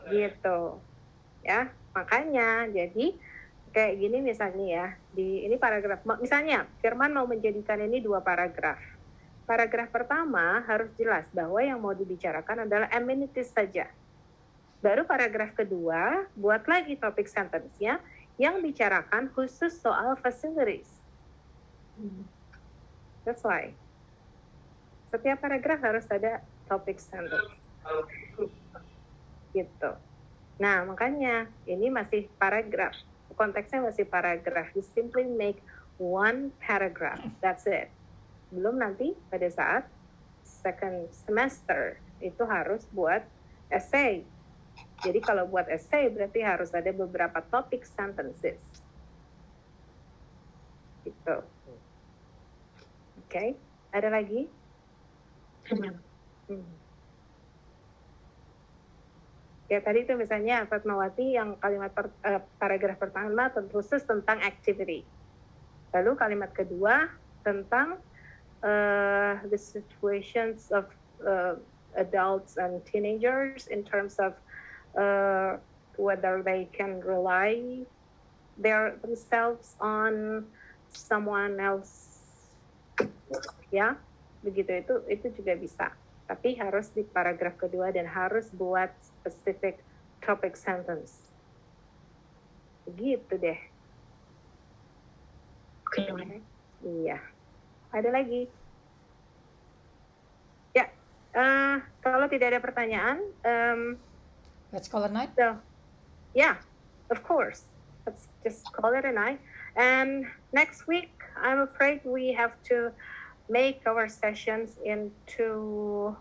Gitu. Ya, makanya jadi kayak gini misalnya ya, ini paragraf misalnya Firman mau menjadikan ini 2 paragraf. Paragraf pertama harus jelas bahwa yang mau dibicarakan adalah amenities saja. Baru paragraf kedua, buat lagi topik sentence-nya yang bicarakan khusus soal facilities. That's why. Setiap paragraf harus ada topik sentence. Gitu. Nah, makanya ini masih paragraf. Konteksnya masih paragraf. You simply make one paragraph. That's it. Belum nanti pada saat second semester itu harus buat essay. Jadi kalau buat essay berarti harus ada beberapa topic sentences. Gitu. Oke. Ada lagi? Ya tadi itu misalnya Fatmawati yang kalimat paragraf pertama khusus tentang activity. Lalu kalimat kedua tentang the situations of adults and teenagers in terms of whether they can rely themselves on someone else. Ya, begitu itu juga bisa. Tapi harus di paragraf kedua dan harus buat specific topic sentence. Begitu deh. Oke. Iya. Ada lagi? Ya. Kalau tidak ada pertanyaan, let's call it a night. So, yeah, of course. Let's just call it a night. And next week, I'm afraid we have to make our sessions into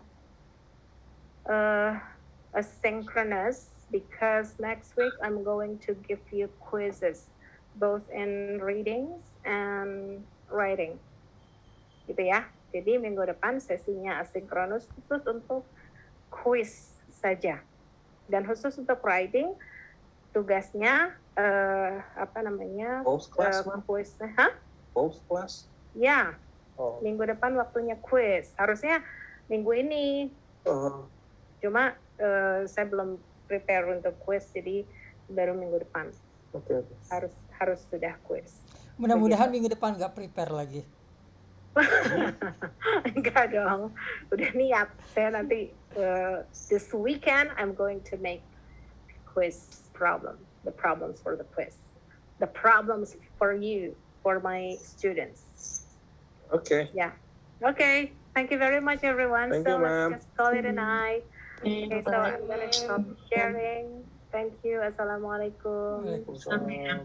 asynchronous because next week I'm going to give you quizzes both in readings and writing. Gitu ya. Jadi minggu depan sesinya asinkronus khusus untuk quiz saja. Dan khusus untuk writing tugasnya Post class, kuisnya. Post class? Ya. Minggu depan waktunya quiz. Harusnya minggu ini. Cuma saya belum prepare untuk quiz, jadi baru minggu depan. Okay. Harus sudah quiz. Mudah-mudahan minggu depan nggak prepare lagi. Enggak dong, udah niat. Saya nanti this weekend I'm going to make quiz problem, the problems for the quiz, the problems for you, for my students. Okay. Yeah. Okay. Thank you very much, everyone. Thank So you, let's ma'am. just call it a night. Oke, Okay, so I'm gonna stop sharing. Thank you. Assalamualaikum. Waalaikumsalam. Waalaikumsalam.